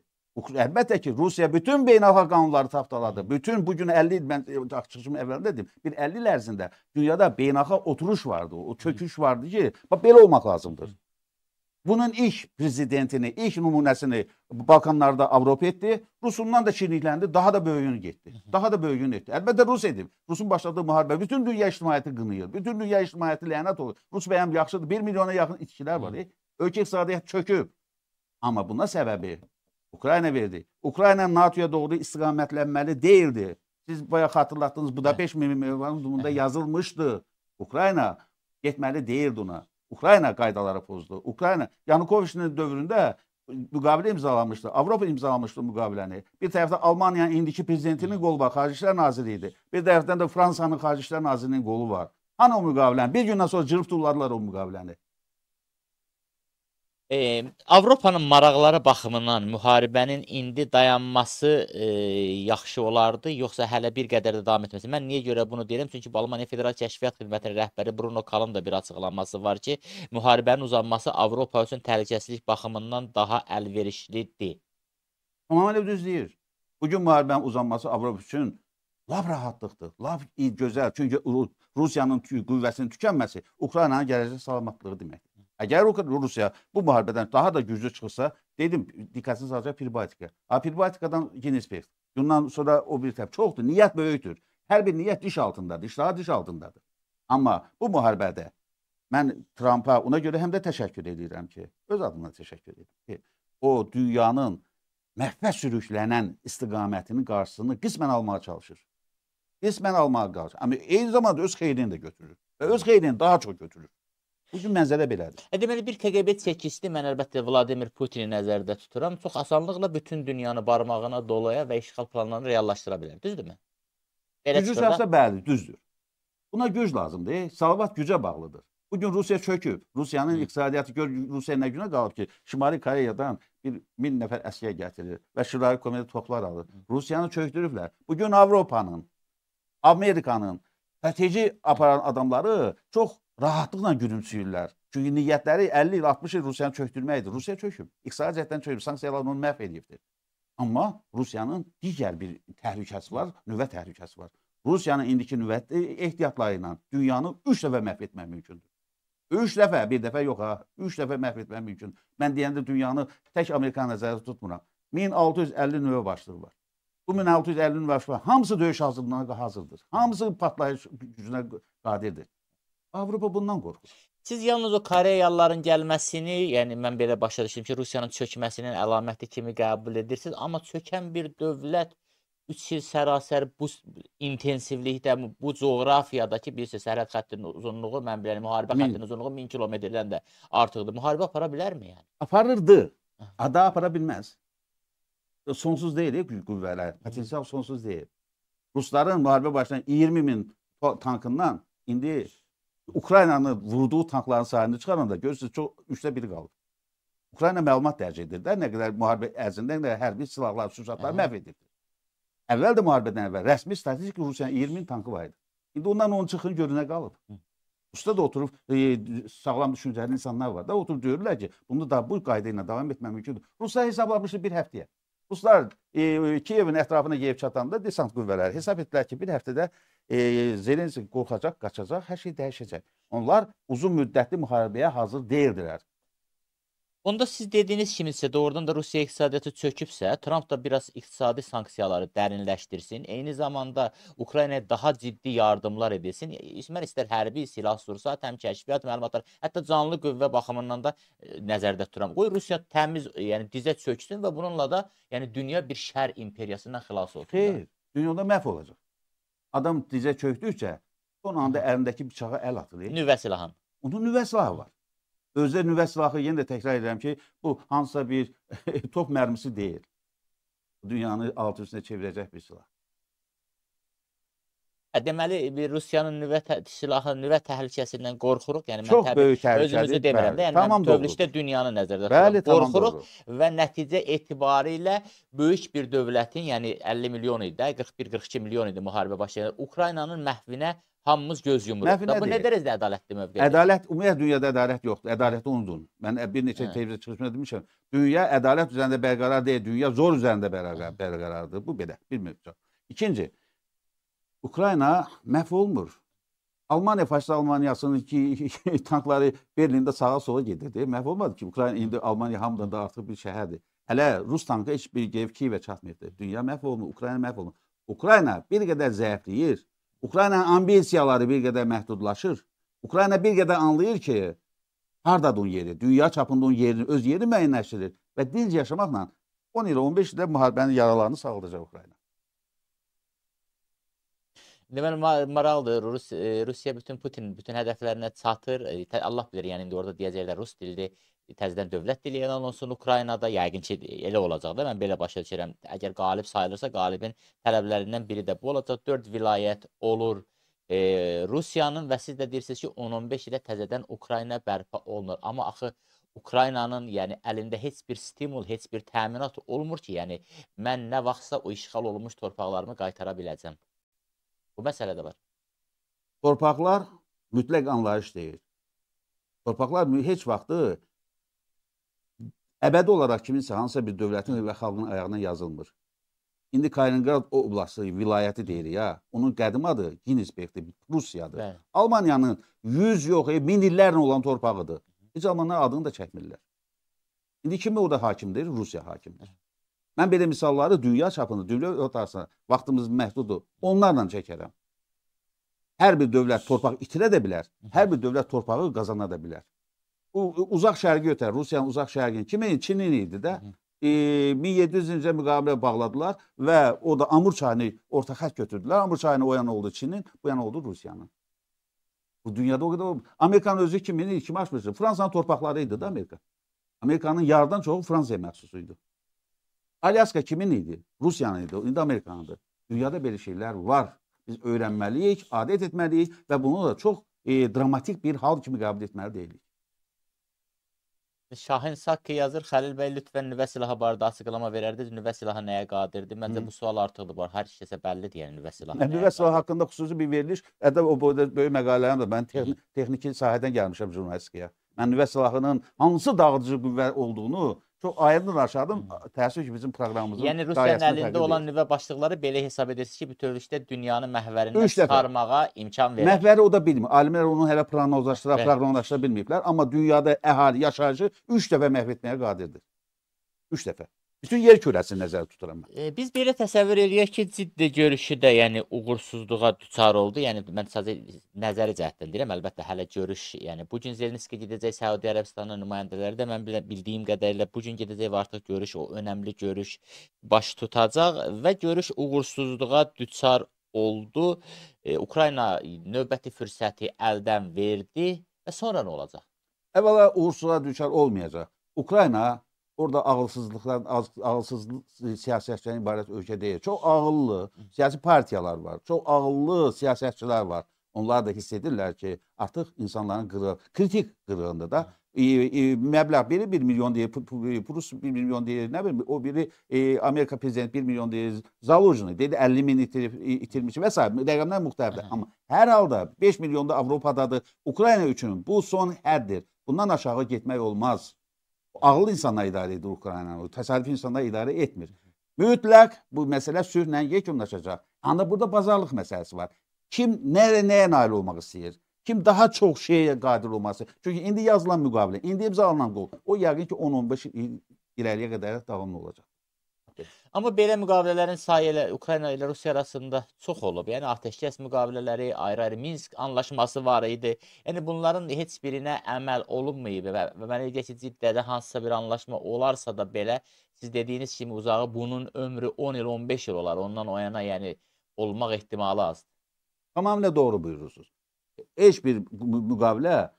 Speaker 2: Əlbəttə ki, Rusiya bütün beynəlxalq qanunları tapdaladı. Bütün bugün 50 il, mən çıxışım əvvəlində dedim, bir 50 il ərzində dünyada beynəlxalq oturuş vardı, o çöküş vardı ki, belə olmaq lazımdır. Bunun ilk prezidentini, ilk nümunəsini Balkanlarda Avropa etdi. Rusundan da şirinlikləndi, daha da böyüyünü getdi. Daha da böyüyünü etdi. Əlbəttə Rus edib. Rusun başladığı müharibə bütün dünya ictimaiyyəti qınıyır. Bütün dünya ictimaiyyəti lənət olur. Rus bəyəm yaxşıdır. 1 milyona yaxın içkilər var. Ölkə iqtisadiyyat çöküb. Amma buna səbəbi Ukrayna verdi. Ukrayna NATO'ya doğru istiqamətlənməli deyildi. Siz bayağı xatırlatdınız, Budapeşt memorandumunda yazılmışdı. Ukrayna getməli deyildi ona. Ukrayna qaydaları pozdu. Ukrayna Yanukoviçin dövründə müqavilə imzalamışdı. Avropa imzalamışdı müqaviləni. Bir tərəfdə Almaniyanın indiki prezidentinin qolu var, Xarici İşlər Naziri idi. Bir tərəfdən də Fransanın Xarici İşlər Nazirinin qolu var. Hani o müqaviləni? Bir gündən sonra cırıb tulladılar o müqaviləni.
Speaker 1: Avropanın maraqları baxımından müharibənin indi dayanması yaxşı olardı, yoxsa hələ bir qədər də davam etməsi? Mən niyə görə bunu deyirəm? Çünki Almaniya Federal Kəşfiyyat Xidmətinin rəhbəri Bruno Kalın da bir açıqlaması var ki, müharibənin uzanması Avropa üçün təhlükəsizlik baxımından daha əlverişlidir.
Speaker 2: Tamamilə düz deyir. Bugün müharibənin uzanması Avropa üçün lap rahatlıqdır, lap gözəl. Çünki Rusiyanın qüvvəsinin tükənməsi Ukraynanın gələcək salamatlığı deməkdir. Əgər Rusiya bu müharibədən daha da güclü çıxırsa, dedim, diqqətiniz alacaq Pribaltika. Pribaltikadan Ginespekt. Bundan sonra o bir tərəf çoxdur, niyyət böyükdür. Hər bir niyyət diş altındadır, iştahı diş altındadır. Amma bu müharibədə mən Trumpa ona görə həm də təşəkkür edirəm ki, öz adımdan təşəkkür edirəm ki, o dünyanın məhvə sürüklənən istiqamətinin qarşısını qismən almağa çalışır. Qismən almağa çalışır. Amma eyni zamanda öz xeyrini də götürür və öz xeyrini daha çox götürür. Bugün mənzərə belədir.
Speaker 1: Deməli, bir KGB çəkisi, mən əlbəttə Vladimir Putini nəzərdə tuturam, çox asanlıqla bütün dünyanı barmağına dolaya və işğal planlarını reallaşdıra bilər, düzdürmü?
Speaker 2: Gücü şəxsə bəli, düzdür. Buna güc lazımdır, salavat gücə bağlıdır. Bugün Rusiya çöküb, Rusiyanın iqtisadiyyatı gör, Rusiya nə günə qalıb ki, Şimali Koreyadan 1000 nəfər əsgər gətirir və Şirai Komedi toplar alır. Rusiyanı çöktürüblər. Bugün Avropanın, Amerikanın strateji aparan adamları çox rahatlıqla gülümsüyürlər. Çünki niyyətləri 50 il, 60 il Rusiyanı çöktürməkdir. Rusiya çöküb. İqtisadi cəhətdən çöküb. Sanksiyalar onu məhv edibdir. Amma Rusiyanın digər bir təhlükəsi var, nüvə təhlükəsi var. Rusiyanın indiki nüvə ehtiyatları ilə dünyanı 3 dəfə məhv etmək mümkündür. 3 dəfə, bir dəfə yox ha, 3 dəfə məhv etmək mümkündür. Mən deyəndə dünyanı tək Amerika nəzərdə tutmuram. 1650 nüvə başlığı var. Bu 1650 nüvə başlığı var. Hamısı döyüş hazırlığına hazırdır. Hamısı partlayış gücünə qadirdir. Avropa bundan qorxur.
Speaker 1: Siz yalnız o Koreyalıların gəlməsini, yəni mən belə başa düşdüm ki, Rusiyanın çökməsinin əlaməti kimi qəbul edirsiniz, amma çökən bir dövlət 3 il sərasər bu intensivlikdə, bu coğrafiyadakı bir sərhəd xəttinin uzunluğu, mən biləyəm, müharibə xəttinin uzunluğu 1000 kilometrdən də artıqdır. Müharibə apara bilərmi yəni?
Speaker 2: Aparırdı. Ada apara bilməz. Sonsuz deyil qüvvələr, potensial sonsuz deyil. Rusların müharibə başlayan 20.000 tankından indi Ukraynanın vurduğu tankların sayını çıxaranda görürsünüz, çox 3də 1 qalır. Ukrayna məlumat dərc edir də, nə qədər müharibə ərzində hərbi silahlar, sursatlar məhv edir. Əvvəl də müharibədən əvvəl rəsmi statistik Rusiyanın 20.000 tankı var idi. İndi ondan onun çıxın görünə qalıb. Usta da oturub, sağlam düşüncəli insanlar var da, oturub deyirlər ki, bunu da bu qayda ilə davam etmək mümkündür. Ruslar hesablamışdı bir həftəyə. Ruslar Kiyevin ətrafına gelib çatanda desant qüvvələri hesab etdilər ki, bir həftədə Zelenski qorxacaq, qaçacaq, hər şey dəyişəcək. Onlar uzun müddətli müharibəyə hazır deyildilər.
Speaker 1: Onda siz dediyiniz kimisə doğrudan da Rusiya iqtisadiyyatı çökübsə, Tramp da biraz iqtisadi sanksiyaları dərinləşdirsin, eyni zamanda Ukraynaya daha ciddi yardımlar edilsin. Mən istər hərbi silah sursat, həm kəşfiyyat məlumatlar, hətta canlı qüvvə baxımından da nəzərdə tuturam. Qoy Rusiya təmiz, yəni dizə çöksün və bununla da yəni dünya bir şər imperiyasından xilas olsun.
Speaker 2: Xeyr, dünyada məhv olacaq. Adam dizə çöktükcə son anda əlindəki bıçağa əl atır.
Speaker 1: Nüvə silahın.
Speaker 2: Onun nüvə silahı var. Özdə nüvə silahı, yenə də təkrar edirəm ki, bu hansısa bir top mərmisi deyil. Dünyanı alt üstünə çevirəcək bir silah.
Speaker 1: Deməli, bir Rusiyanın nüvə silahı, nüvə təhlükəsindən qorxuruq. Yəni,
Speaker 2: Çox böyük təhlükədir.
Speaker 1: Özümüzü demirəm də, yəni
Speaker 2: tamam,
Speaker 1: mən bütövlükdə dünyanı nəzərdə
Speaker 2: bəli,
Speaker 1: tuturam.
Speaker 2: tamam,
Speaker 1: Qorxuruq və nəticə etibarilə böyük bir dövlətin, yəni 50 milyon idi, 41-42 milyon idi müharibə başlayan, Ukraynanın məhvinə hamımız göz yumuruq. Bu nə dərəcədə ədalətli mövqedir?
Speaker 2: Ədalət, ümumiyyətlə dünyada ədalət yoxdur. Ədalətli unudun. Mən bir neçə televizyon çıxışında demişəm. Dünya ədalət üzərində bərqərar deyil, dünya zor üzərində bərqərardır. Bu belə, bir mövzu. İkinci, Ukrayna məhv olmur. Almaniya, faşist Almaniyasının tankları Berlində sağa sola gedirdi. Məhv olmadı ki, Ukrayna indi Almaniya hamıdan da artıq bir şəhərdir. Hələ Rus tankı heç bir Kiyevə çatmırdı. Dünya məhv olmur, Ukrayna məhv olmur. Ukrayna bir qədər zəifləyir. Ukraynanın ambisiyaları bir qədər məhdudlaşır. Ukrayna bir qədər anlayır ki, hardadır onun yeri, dünya çapında onun yerini, öz yeri müəyyənləşdirir və dinc yaşamaqla 10 il, 15 ildə müharibənin yaralarını sağlayacaq Ukrayna.
Speaker 1: Deməli, maraqlıdır. Rusiya bütün hədəflərinə çatır. Allah bilir, yəni indi orada deyəcəklər Rus dilli təzədən dövlət dili elan olunsun Ukraynada. Yəqin ki, elə olacaq da. Mən belə başa düşürəm. Əgər qalib sayılırsa, qalibin tələblərindən biri də bu olacaq. 4 vilayət olur Rusiyanın və siz də deyirsiniz ki, 10-15 ilə təzədən Ukrayna bərpa olunur. Amma axı Ukraynanın yəni əlində heç bir stimul, heç bir təminat olmur ki, yəni mən nə vaxtsa o işğal olunmuş torpaqlarımı qaytara biləcəm. Bu məsələ də var.
Speaker 2: Torpaqlar mütləq anlayış deyil. Torpaqlar heç vaxtı əbədi olaraq kiminsə hansısa bir dövlətin və xalqın ayağına yazılmır. İndi Kaliningrad oblastı, vilayəti deyirik ya, onun qədim adı Ginsbergdir, Rusiyadır. Bəli. Almaniyanın 100 yox, 1000 illərlə olan torpağıdır. Heç Almanlar adını da çəkmirlər. İndi kim orada hakimdir? Rusiya hakimdir. Mən belə misalları dünya çapında, dünya ortasına vaxtımız məhduddur, onlarla çəkərəm. Hər bir dövlət torpaq itirə də bilər, hər bir dövlət torpağı qazana da bilər. Uzaq şərqi ötər, Rusiyanın uzaq şərqini, kimin? Çinin idi də. 1700-cü müqavilə bağladılar və o da Amur çayını orta xətt götürdülər. Amur çayını o yana oldu Çinin, bu yana oldu Rusiyanın. Bu dünyada o qədər Amerikanın özü kimin? Kimi açmışdı? Fransanın torpaqları idi da Amerika. Amerikanın yarıdan çoxu Fransaya məxsus idi. Alyaska kimin idi? Rusiyanın idi, indi Amerikanındır. Dünyada belə şeylər var. Biz öyrənməliyik, adət etməliyik və bunu da çox dramatik bir hal kimi qəbul etməli deyilik.
Speaker 1: Şahin Sakki yazır, Xəlil bəy lütfən nüvə silahı barədə açıqlama verərdiniz. Nüvə silahı nəyə qadirdir? Məncə bu sual artıqdır var. Hər kəsə bəllidir yəni nüvə silahı.
Speaker 2: Nüvə silahı haqqında xüsusi bir veriliş. O boyda böyük məqalələrim də mən texniki sahədən gəlmişəm jurnalistikaya. Mən nüvə silahının hansı dağıdıcı qüvvə olduğunu çox aydın aşadım. Təəssüf ki, bizim proqramımızın
Speaker 1: yəni Rusiyanın əlində olan nüvə başlıqları belə hesab edirsiniz ki, bütövlükdə dünyanı məhvərindən çıxarmağa imkan verir.
Speaker 2: Məhvəri o da bilmir. Alimlər onu hələ proqnozlaşdıra bilməyiblər. Amma dünyada əhali, yaşayıcı 3 dəfə məhv etməyə qadirdir. 3 dəfə. Bütün yer kürəsini nəzərdə tuturam mən.
Speaker 1: Biz belə təsəvvür edirik ki, ciddi görüşü də yəni uğursuzluğa düçar oldu. Yəni mən sadəcə nəzəri cəhətdən deyirəm. Əlbəttə hələ görüş, yəni bu gün Zelenski gedəcək Səudiyyə Ərəbistanının nümayəndələri də mən bildiyim qədərilə bu gün gedəcək və artıq görüş, o önəmli görüş baş tutacaq və görüş uğursuzluğa düçar oldu. Ukrayna növbəti fürsəti əldən verdi və sonra nə olacaq?
Speaker 2: Əvvəla uğursuzluğa düçar olmayacaq. Ukrayna orada ağılsızlıq siyasətçilərin ibarət ölkə deyil. Çox ağıllı siyasi partiyalar var. Çox ağıllı siyasətçilər var. Onlar da hiss edirlər ki, artıq insanların kritik qırığında da məbləğ biri 1 milyon deyir, Rus 1 milyon deyir, nə bilim, o biri Amerika prezidenti 1 milyon deyir, Zaluzhny dedi 50 min itirmiş və s. Rəqəmlər müxtəlifdir. Amma hər halda 5 milyon da Avropadadır. Ukrayna üçün bu son həddir. Bundan aşağı getmək olmaz. Ağıllı insanlar idarə edir Ukraynanı, təsadüfi insanlar idarə etmir. Mütləq bu məsələ sülhlə yekunlaşacaq. Ancaq burada bazarlıq məsələsi var. Kim nəyə nail olmaq istəyir? kim daha çox şeyə qadir olması. Çünki indi yazılan müqavilə, indi imzalanan qol, o yəqin ki 10-15 il irəliyə qədər davamlı olacaq.
Speaker 1: Amma belə müqavilələrin sayı ilə Ukrayna ilə Rusiya arasında çox olub. Yəni atəşkəs müqavilələri, ayrı-ayrı Minsk anlaşması var idi. Yəni bunların heç birinə əməl olunmayıb və mənə elə ki, ciddidə hansısa bir anlaşma olarsa da belə, siz dediyiniz kimi uzağı bunun ömrü 10 il, 15 il olar. Ondan o yana yəni olmaq ehtimalı azdır.
Speaker 2: Tamamilə doğru buyurursunuz. Heç bir müqavilə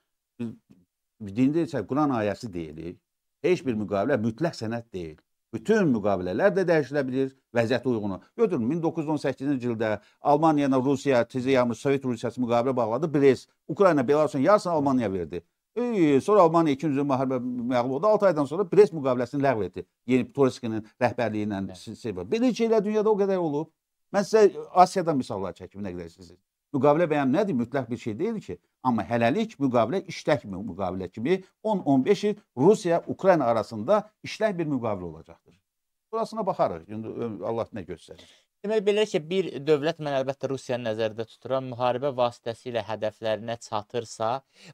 Speaker 2: dində isə Quran ayəsi deyilik. Heç bir müqavilə mütləq sənəd deyil. Bütün müqavilələr də dəyişilə bilir vəziyyətə uyğun. Götürün 1918-ci ildə Almaniya ilə Rusiya tezə yanmış Sovet Rusiyası müqavilə bağladı. Brest, Ukrayna, Belarusun yarısını Almaniya verdi. Sonra Almaniya 2-ci Dünya müharibə məğlub oldu. 6 aydan sonra Brest müqaviləsini ləğv etdi. Yeni Trotsky'nin rəhbərliyi ilə. Belə şeylər dünyada o qədər olub. Mən sizə Asiyadan misallar çəkim, nə qədər sizin. Müqavilə bəyəm nədir? Mütləq bir şey deyil ki. Amma hələlik müqavilə işlək müqavilə kimi 10-15 il Rusiya-Ukrayna arasında işlək bir müqavilə olacaqdır. Burasına baxarıq. Allah nə göstərir.
Speaker 1: Deməli, belə ki, bir dövlət, mən əlbəttə Rusiyanı nəzərdə tuturam, müharibə vasitəsilə hədəflərinə çatırsa,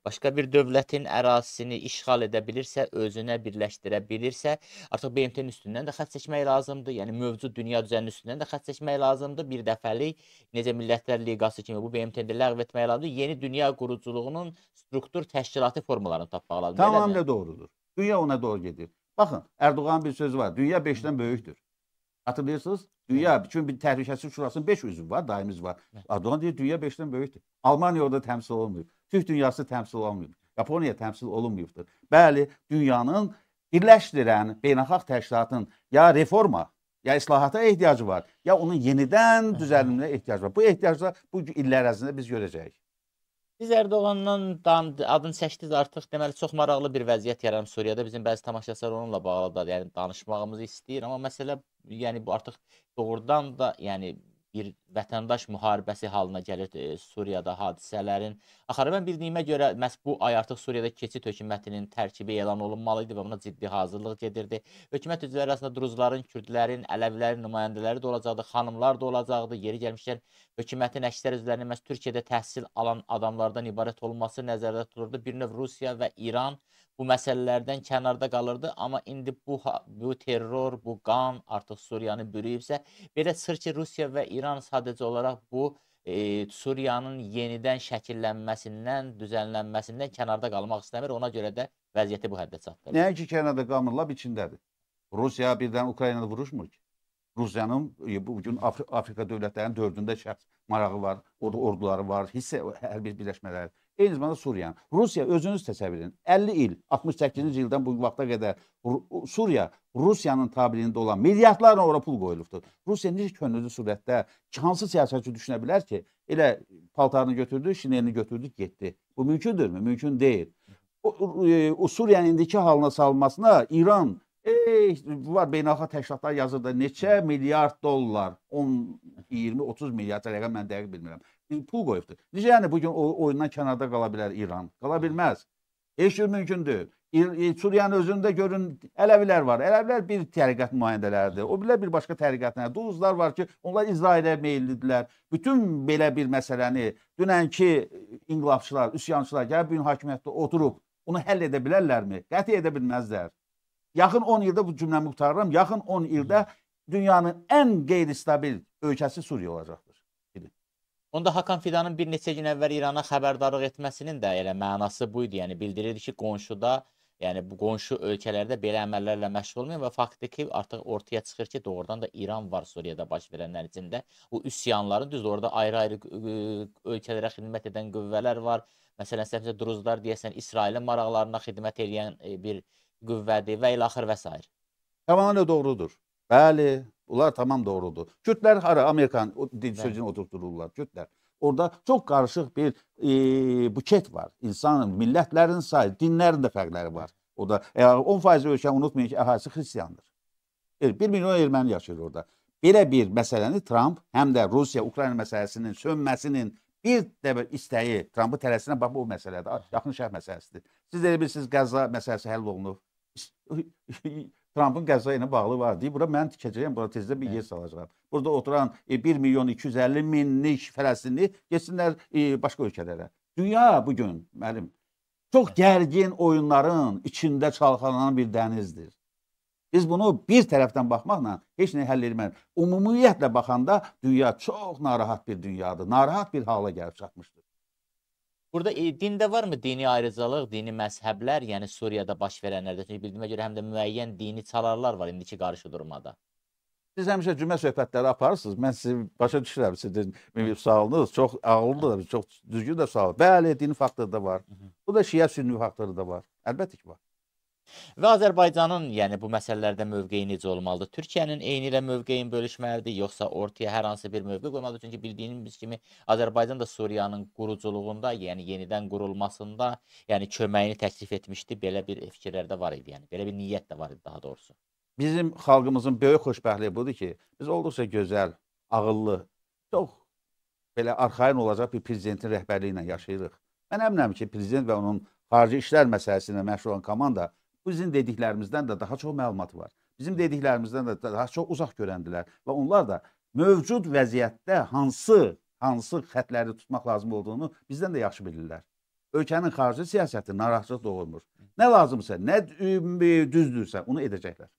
Speaker 1: başqa bir dövlətin ərazisini işğal edə bilirsə, özünə birləşdirə bilirsə, artıq BMT-nin üstündən də xətt çəkmək lazımdır. Yəni, mövcud dünya düzəninin üstündən də xətt çəkmək lazımdır. Bir dəfəlik, necə Millətlər Liqası kimi bu BMT-də ləğv etmək lazımdır. Yeni dünya quruculuğunun struktur təşkilati formalarını tapmaq lazımdır.
Speaker 2: Tamamilə doğrudur. Dünya ona doğru gedir. Baxın, Erdoğan'ın bir sözü var. Dünya 5'dən böyükdür. Hatırlayırsınız? Dünya, çünkü Təhlükəsizlik Şurasının 5 üzvü var, daimiz var. Erdoğan deyir, dünya 5'dən böyükdür. Almanya orada təmsil olunmuyor. Türk dünyası təmsil olunmuyor. Japoniya təmsil olunmuyubdur. Bəli, dünyanın birləşdirən beynəlxalq təşkilatın ya reforma, ya islahata ehtiyacı var, ya onun yenidən düzəlmə ehtiyacı var. Bu ehtiyaclar bu illər ərzində biz görəcəyik.
Speaker 1: Siz Erdoğandan adını çəkdiniz, artıq deməli çox maraqlı bir vəziyyət yaranıb Suriyada. Bizim bəzi tamaşaçılar onunla bağlı da yəni danışmağımızı istəyir, amma məsələ yəni bu artıq doğrudan da yəni bir vətəndaş müharibəsi halına gəlir Suriyada hadisələrin. Axırı mən bildiyimə görə məhz bu ay artıq Suriyada keçid hökumətinin tərkibi elan olunmalı idi və buna ciddi hazırlıq gedirdi. Hökumət üzvləri arasında Druzların, Kürdlərin, Ələvilərin nümayəndələri də olacaqdı, xanımlar da olacaqdı. Yeri gəlmişkən hökumətin əksər üzvlərinin məhz Türkiyədə təhsil alan adamlardan ibarət olması nəzərdə tutulurdu. Bir növ Rusiya və İran bu məsələlərdən kənarda qalırdı, amma indi bu terror, bu qan artıq Suriyanı bürüyübsə, belə çıxır ki, Rusiya və İran sadəcə olaraq bu Suriyanın yenidən şəkillənməsindən, düzənlənməsindən kənarda qalmaq istəmir, ona görə də vəziyyəti bu həddə çatdırır.
Speaker 2: Nəinki kənarda qalmırlar, içindədir. Rusiya birdən Ukraynada vuruşmur ki. Rusiyanın bugün Afrika dövlətlərinin 4-ündə şəxs marağı var, orada orduları var, hərbi birləşmələri. Eyni zamanda Suriyanın. Rusiya özünüz təsəvvür edin. 50 il, 68-ci ildən bu vaxta qədər Suriya Rusiyanın tabirində olan milyardlarla ora pul qoyulubdur. Rusiya necə könüllü surətdə hansı siyasətçi düşünə bilər ki, elə paltarını götürdü, şinelini götürdü, getdi. Bu mümkündürmü? Mümkün deyil. O Suriyanın indiki halına salınmasına İran var beynəlxalq təşkilatlar yazır da neçə milyard dollar, 10, 20, 30 milyard rəqəm mən dəqiq bilmirəm. Pul qoyubdur. Necə yəni bugün oyundan kənarda qala bilər İran? Qala bilməz. Heç bir mümkün deyil. Suriyanın özündə görün Ələvilər var. Ələvilər bir təriqət nümayəndələridir. O bilər bir başqa təriqətlər. Duluzlar var ki, onlar İsrailə meyillidirlər. Bütün belə bir məsələni dünənki inqilabçılar, üsyançılar gəlib bu gün hakimiyyətdə oturub onu həll edə bilərlərmi? Qəti edə bilməzlər. Yaxın 10 ildə bu cümləmi qutarıram. Yaxın 10 ildə dünyanın ən qeyri-stabil ölkəsi Suriya olacaqdır.
Speaker 1: Onda Hakan Fidanın bir neçə gün əvvəl İrana xəbərdarlıq etməsinin də elə mənası bu idi. Yəni bildirirdi ki, qonşuda, yəni bu qonşu ölkələrdə belə əməllərlə məşğul olmayın və faktiki artıq ortaya çıxır ki, doğrudan da İran var Suriyada baş verənlər içində. O üsyanların düzdür, orada ayrı-ayrı ölkələrə xidmət edən qüvvələr var. Məsələn, səhvsə Druzlar deyəsən İsrailin maraqlarına xidmət edən bir qüvvədir və ilaxır və s.
Speaker 2: Tamamilə doğrudur. Bəli, bunlar tamam doğrudur. Kürdlər hara Amerikan sözünü oturtdururlar. Kürdlər. Orada çox qarışıq bir buket var. İnsanın, millətlərin sayı, dinlərin də fərqləri var. Orada 10% ölkə unutmayın ki, əhalisi xristiyandır. 1 milyon erməni yaşayır orada. Belə bir məsələni Trump həm də Rusiya-Ukrayna məsələsinin sönməsinin bir dəfə istəyi, Trump'ı tələsinə bax bu məsələdir. Yaxın şərq məsələsidir. Siz elə bilirsiniz Qəzza məsələsi həll olunub. Trump'ın Qəzza ilə bağlı var deyib, bura mən tikəcəyəm, bura tezdə bir yer salacağım. Burada oturan 1 milyon 250 minlik Fələstinli geçsinlər başqa ölkələrə. Dünya bugün müəllim çox gərgin oyunların içində çalxalanan bir dənizdir. Biz bunu bir tərəfdən baxmaqla heç nə həll etmərik. Ümumiyyətlə baxanda dünya çox narahat bir dünyadır. Narahat bir hala gəlib çatmışdır.
Speaker 1: Burada dində varmı dini ayrıcalıq, dini məzhəblər, yəni Suriyada baş verənlərdə? Çünki bildiyimə görə həm də müəyyən dini çalarlar var indiki qarşı durmada.
Speaker 2: Siz həmişə cümə söhbətləri aparırsınız. Mən sizi başa düşürəm. Sizin sualınız çox ağıllıdır, çox düzgün də sual. Bəli, dini faktoru da var. Bu da Şiə-Sünni faktoru da var. Əlbəttə ki var.
Speaker 1: Və Azərbaycanın, yəni bu məsələlərdə mövqeyi necə olmalıdır? Türkiyənin eyni ilə mövqeyin bölüşməlidir, yoxsa ortaya hər hansı bir mövqe qoymalıdır? Çünki bildiyimiz kimi Azərbaycan da Suriyanın quruculuğunda, yəni yenidən qurulmasında, yəni köməyini təklif etmişdi. Belə bir fikirlər də var idi, yəni belə bir niyyət də var idi daha doğrusu.
Speaker 2: Bizim xalqımızın böyük xoşbəxtliyi budur ki, biz olduqca gözəl, ağıllı, çox belə arxain olacaq bir prezidentin rəhbərliyi ilə yaşayırıq. Mən əminəm ki, prezident və onun xarici işlər məsələsi ilə məşğul olan komanda bizim dediklərimizdən də daha çox məlumatı var. Bizim dediklərimizdən də daha çox uzaq görəndilər və onlar da mövcud vəziyyətdə hansı xətləri tutmaq lazım olduğunu bizdən də yaxşı bilirlər. Ölkənin xarici siyasəti narahatçılıq doğurmur. Nə lazımsa, nə düzdürsə, onu edəcəklər.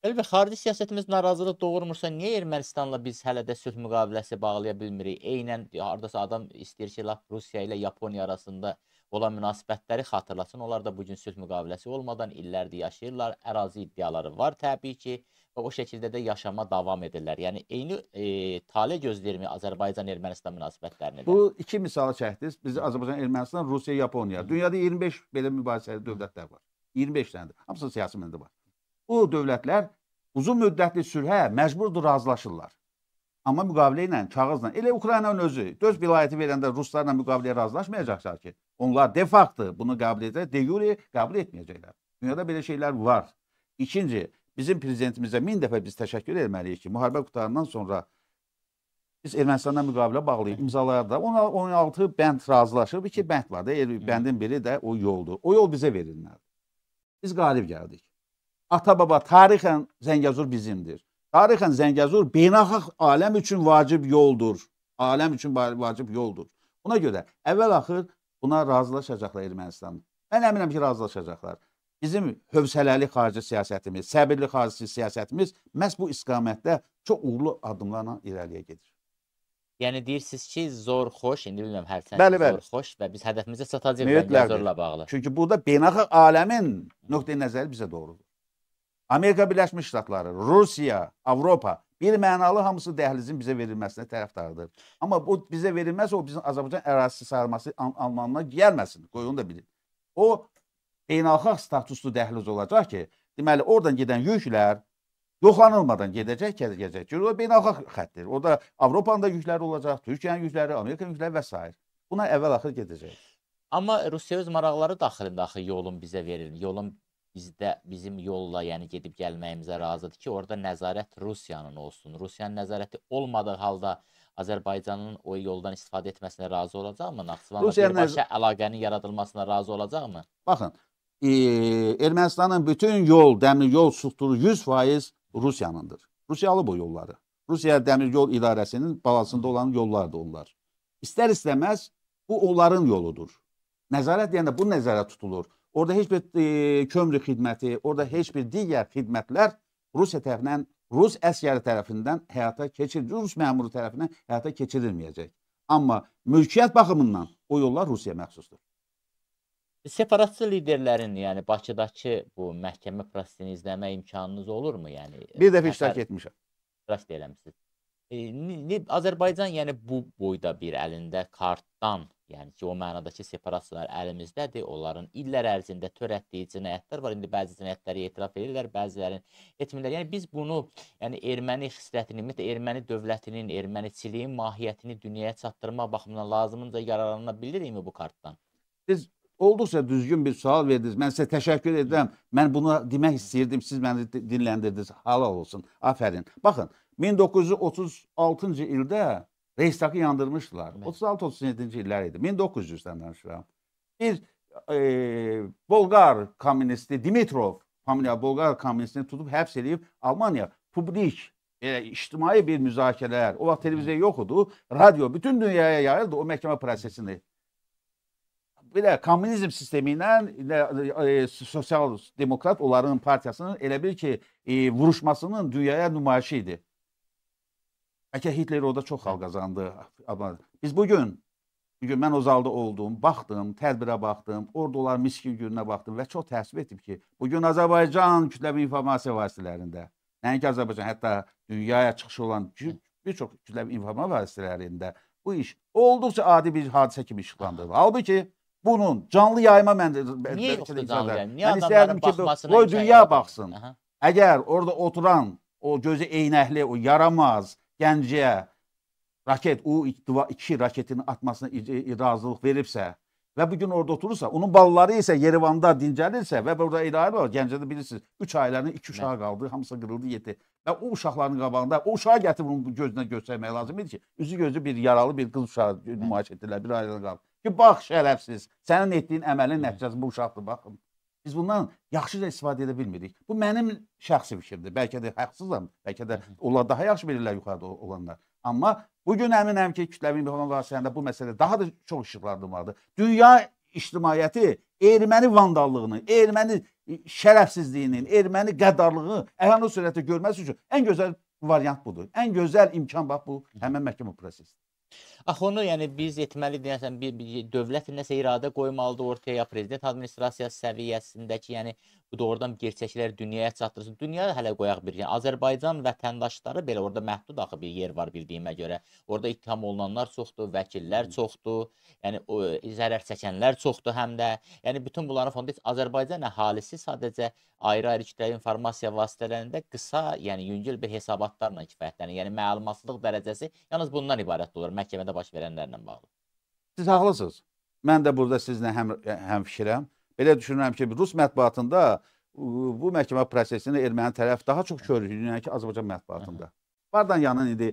Speaker 1: Elbə, xarici siyasətimiz narazılıq doğurmursa, niyə Ermənistanla biz hələ də sülh müqaviləsi bağlaya bilmirik? Eynən, hardasa adam istəyir ki, Rusiya ilə Yaponiya arasında olan münasibətləri xatırlasın. Onlar da bugün sülh müqaviləsi olmadan illərdir yaşayırlar. Ərazi iddiaları var təbii ki və o şəkildə də yaşama davam edirlər. Yəni, eyni tale gözləyirmi Azərbaycan-Ermənistan münasibətlərini də?
Speaker 2: Bu iki misalı çəkdiniz. Biz Azərbaycan, Ermənistan, Rusiya, Yaponiya. Dünyada 25 belə mübahisəli dövlətlər var. 25 dənədir. Hamısı siyasi mənada var. Bu dövlətlər uzun müddətli sülhə məcburdur, razılaşırlar. Amma müqavilə ilə, kağızla, elə Ukraynanın özü, döz vilayəti verəndə ruslarla müqaviləyə razılaşmayacaqlar ki, onlar de facto bunu qəbul edəcək, de jure qəbul etməyəcəklər. Dünyada belə şeylər var. İkinci, bizim prezidentimizə 1000 dəfə biz təşəkkür etməliyik ki, müharibə qutarandan sonra biz Ermənistanla müqavilə bağlayıb imzalayarda 16 bənd razılaşıb, 2 bənd var da, bəndin biri də o yoldur. O yol bizə verilməlidir. Biz qalib gəldik. Ata-baba, tarixən Zəngəzur bizimdir. Tarixən Zəngəzur beynəlxalq aləm üçün vacib yoldur. Aləm üçün vacib yoldur. Buna görə əvvəl-axır buna razılaşacaqlar Ermənistan. Mən əminəm ki, razılaşacaqlar. Bizim hövsələli xarici siyasətimiz, səbirli xarici siyasətimiz məhz bu istiqamətdə çox uğurlu addımlarla irəliyə gedir.
Speaker 1: Yəni deyirsiniz ki, zor, xoş, indi bilmirəm hər sən zor, xoş və biz hədəfimizə çatacağıq Zəngəzurla bağlı.
Speaker 2: Çünki burada beynəlxalq aləmin nöqteyi nəzəri bizə doğrudur. Amerika Birləşmiş Ştatları, Rusiya, Avropa bir mənalı hamısı dəhlizin bizə verilməsinə tərəfdardır. Amma bu bizə verilməzsə o bizim Azərbaycan ərazisi sayılması anlamına gəlməsin. Qoy onu da bilin. O beynəlxalq statuslu dəhliz olacaq ki, deməli oradan gedən yüklər yoxlanılmadan gedəcək. O beynəlxalq xəttir. Orada Avropanın da yükləri olacaq, Türkiyənin yükləri, Amerikanın yükləri və s. Buna əvvəl-axır gedəcək.
Speaker 1: Amma Rusiya öz maraqları daxilində axı yolun bizə verilir. Yolun bizim yolla, yəni gedib gəlməyimizə razıdır ki, orada nəzarət Rusiyanın olsun. Rusiyanın nəzarəti olmadığı halda Azərbaycanın o yoldan istifadə etməsinə razı olacaqmı? Naxçıvanla birbaşa əlaqənin yaradılmasına razı olacaqmı?
Speaker 2: Baxın, Ermənistanın bütün yol, dəmir yol strukturu 100% Rusiyanındır. Rusiyalı bu yolları. Rusiya Dəmir Yol İdarəsinin balasında olan yollardır onlar. İstər-istəməz bu onların yoludur. Nəzarət deyəndə bu nəzərə tutulur. Orada heç bir kömrü xidməti, orada heç bir digər xidmətlər Rusiya tərəfindən, Rus əsgəri tərəfindən həyata keçirilir, Rus məmuru tərəfindən həyata keçirilməyəcək. Amma mülkiyyət baxımından o yollar Rusiyaya məxsusdur.
Speaker 1: Separatçı liderlərin, yəni Bakıdakı bu məhkəmə prosesini izləmə imkanınız olurmu? Yəni
Speaker 2: bir dəfə iştirak etmişəm.
Speaker 1: İştirak eləmisiniz. Azərbaycan yəni bu boyda bir əlində kartdan, yəni ki, o mənadakı separatçılar əlimizdədir. Onların illər ərzində törətdiyi cinayətlər var. İndi bəzi cinayətləri etiraf edirlər, bəzilərin etmirlər. Yəni biz bunu, yəni erməni xislətini, ümumiyyətlə erməni dövlətinin, erməniçiliyin mahiyyətini dünyaya çatdırma baxımından lazımınca yararlana bilirikmi bu kartdan?
Speaker 2: Siz olduqca düzgün bir sual verdiniz. Mən sizə təşəkkür edirəm. Mən bunu demək istəyirdim. Siz məni dinləndirdiniz. Halal olsun. Afərin. Baxın, 1936-cı ildə Reichstagı yandırmışdılar. 36-37-ci illər idi. 1900-dən danışıram. Bir Bolqar kommunisti Dimitrov, familiya Bolqar kommunistini tutub həbs edib Almaniya publik, ictimai bir müzakirələr, o vaxt televiziya yox idi, radio bütün dünyaya yayıldı o məhkəmə prosesini. belə kommunizm sistemi ilə sosial demokrat onların partiyasının elə bil ki, vuruşmasının dünyaya nümayişi idi. Bəlkə Hitler orada çox xalq qazandı. Amma biz bugün mən o zalda oldum, baxdım, tədbirə baxdım, orada olan miskin gününə baxdım və çox təəssüf etdim ki, bugün Azərbaycan kütləvi informasiya vasitələrində, nəinki Azərbaycan, hətta dünyaya çıxışı olan bir çox kütləvi informasiya vasitələrində bu iş olduqca adi bir hadisə kimi işıqlandırılır. Halbuki bunun canlı yayma
Speaker 1: Niyə yoxdur canlı yayma? Niyə
Speaker 2: mən
Speaker 1: adamların
Speaker 2: istərdim ki,
Speaker 1: baxmasına
Speaker 2: qoy
Speaker 1: imkan
Speaker 2: dünya
Speaker 1: yaradılır?
Speaker 2: baxsın.
Speaker 1: Aha.
Speaker 2: Əgər orada oturan o gözü eynəkli, o yaramaz gənciyə raket, U-2 raketinin atmasına razılıq veribsə və bugün orada oturursa, onun balaları isə Yerevanda dincəlirsə və burada elə var, Gəncədə bilirsiniz, 3 ailənin 2 uşağı qaldı, hamısı qırıldı, yetdi. Və o uşaqların qabağında, o uşağı gətirib onun gözünə göstərmək lazım idi ki, üzü gözü bir yaralı bir qız uşağı nümayiş etdilər, bir ailədə qaldı. Ki, bax şərəfsiz, sənin etdiyin əməlin nəticəsi bu uşaqdır, baxın. Biz bundan yaxşıca istifadə edə bilmirik. Bu mənim şəxsi fikrimdir. Bəlkə də haqsızam, bəlkə də onlar daha yaxşı bilirlər yuxarıda olanlar. Amma bugün əminəm ki, kütləvi informasiya vasitələrində bu məsələ daha da çox işıqlandırmalıdır. Dünya ictimaiyyəti erməni vandallığını, erməni şərəfsizliyinin, erməni qəddarlığını əhatə sürətdə görməsi üçün ən gözəl variant budur. Ən gözəl imkan bax bu həmin məhkəmə prosesidir.
Speaker 1: Axı onu, yəni biz etməli deyəsən bir dövlət nəsə iradə qoymalıdır ortaya, ya prezident administrasiyası səviyyəsindəki, yəni bu doğrudan gerçəkləri dünyaya çatdırsın. Dünya hələ qoyaq bir, yəni Azərbaycan vətəndaşları belə orada məhdud axı bir yer var bildiyimə görə. Orada ittiham olunanlar çoxdur, vəkillər çoxdur, yəni o zərər çəkənlər çoxdur həm də. Yəni bütün bunların fonunda Azərbaycan əhalisi sadəcə ayrı-ayrı kütləvi informasiya vasitələrində qısa, yəni yüngül bir hesabatlarla kifayətlənir. Yəni məlumatsızlıq dərəcəsi yalnız bundan ibarət olur məhkəmədə baş verənlərlə bağlı.
Speaker 2: Siz haqlısınız. Mən də burada sizinlə həmfikirəm. Belə düşünürəm ki, Rus mətbuatında bu məhkəmə prosesini erməni tərəf daha çox körükləyir ki, Azərbaycan mətbuatında. Vardanyanın indi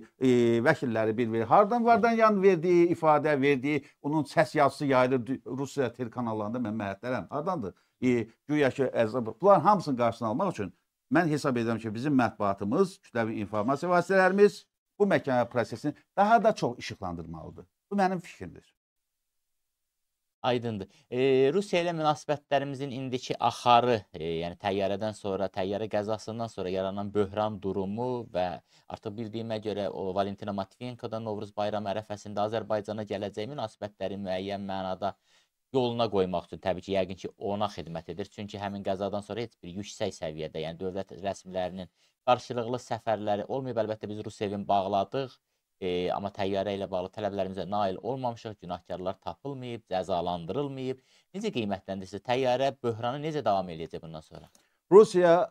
Speaker 2: vəkilləri bir-bir, Vardanyan verdiyi ifadə, verdiyi onun səs yazısı yayılır Rusiya telekanallarında, mən məhəttərəm. Hardandır? Güya ki, bunların hamısını qarşısını almaq üçün mən hesab edirəm ki, bizim mətbuatımız, kütləvi informasiya vasitələrimiz bu məhkəmə prosesini daha da çox işıqlandırmalıdır. Bu mənim fikrimdir.
Speaker 1: Aydındır. Rusiya ilə münasibətlərimizin indiki axarı, yəni təyyarədən sonra, təyyarə qəzasından sonra yaranan böhran durumu və artıq bildiyimə görə o Valentina Matviyenkoda Novruz bayramı ərəfəsində Azərbaycana gələcək münasibətləri müəyyən mənada yoluna qoymaq üçün təbii ki, yəqin ki, ona xidmət edir. Çünki həmin qəzadan sonra heç bir yüksək səviyyədə, yəni dövlət rəsmilərinin qarşılıqlı səfərləri olmayıb. Əlbəttə biz Rusiyaya bağladıq. Amma təyyarə ilə bağlı tələblərimizə nail olmamışıq, günahkarlar tapılmayıb, cəzalandırılmayıb. Necə qiymətləndirirsiniz? Təyyarə böhranı necə davam edəcək bundan sonra?
Speaker 2: Rusiya,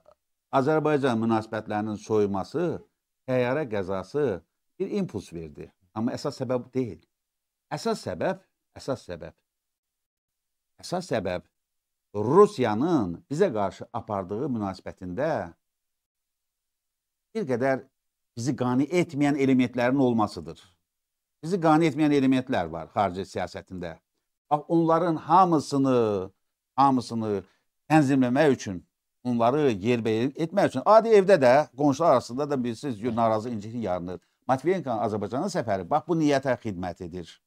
Speaker 2: Azərbaycan münasibətlərinin soyuması, təyyarə qəzası bir impuls verdi. Amma əsas səbəb deyil. Əsas səbəb Rusiyanın bizə qarşı apardığı münasibətində bir qədər bizi qane etməyən elementlərin olmasıdır. Bizi qane etməyən elementlər var xarici siyasətində. Onların hamısını tənzimləmək üçün, onları yerbəyer etmək üçün, adi evdə də, qonşular arasında da bilirsiniz, narazı inciklik yaranır. Matviyenkonun Azərbaycanın səfəri, bax bu niyyətə xidmət edir.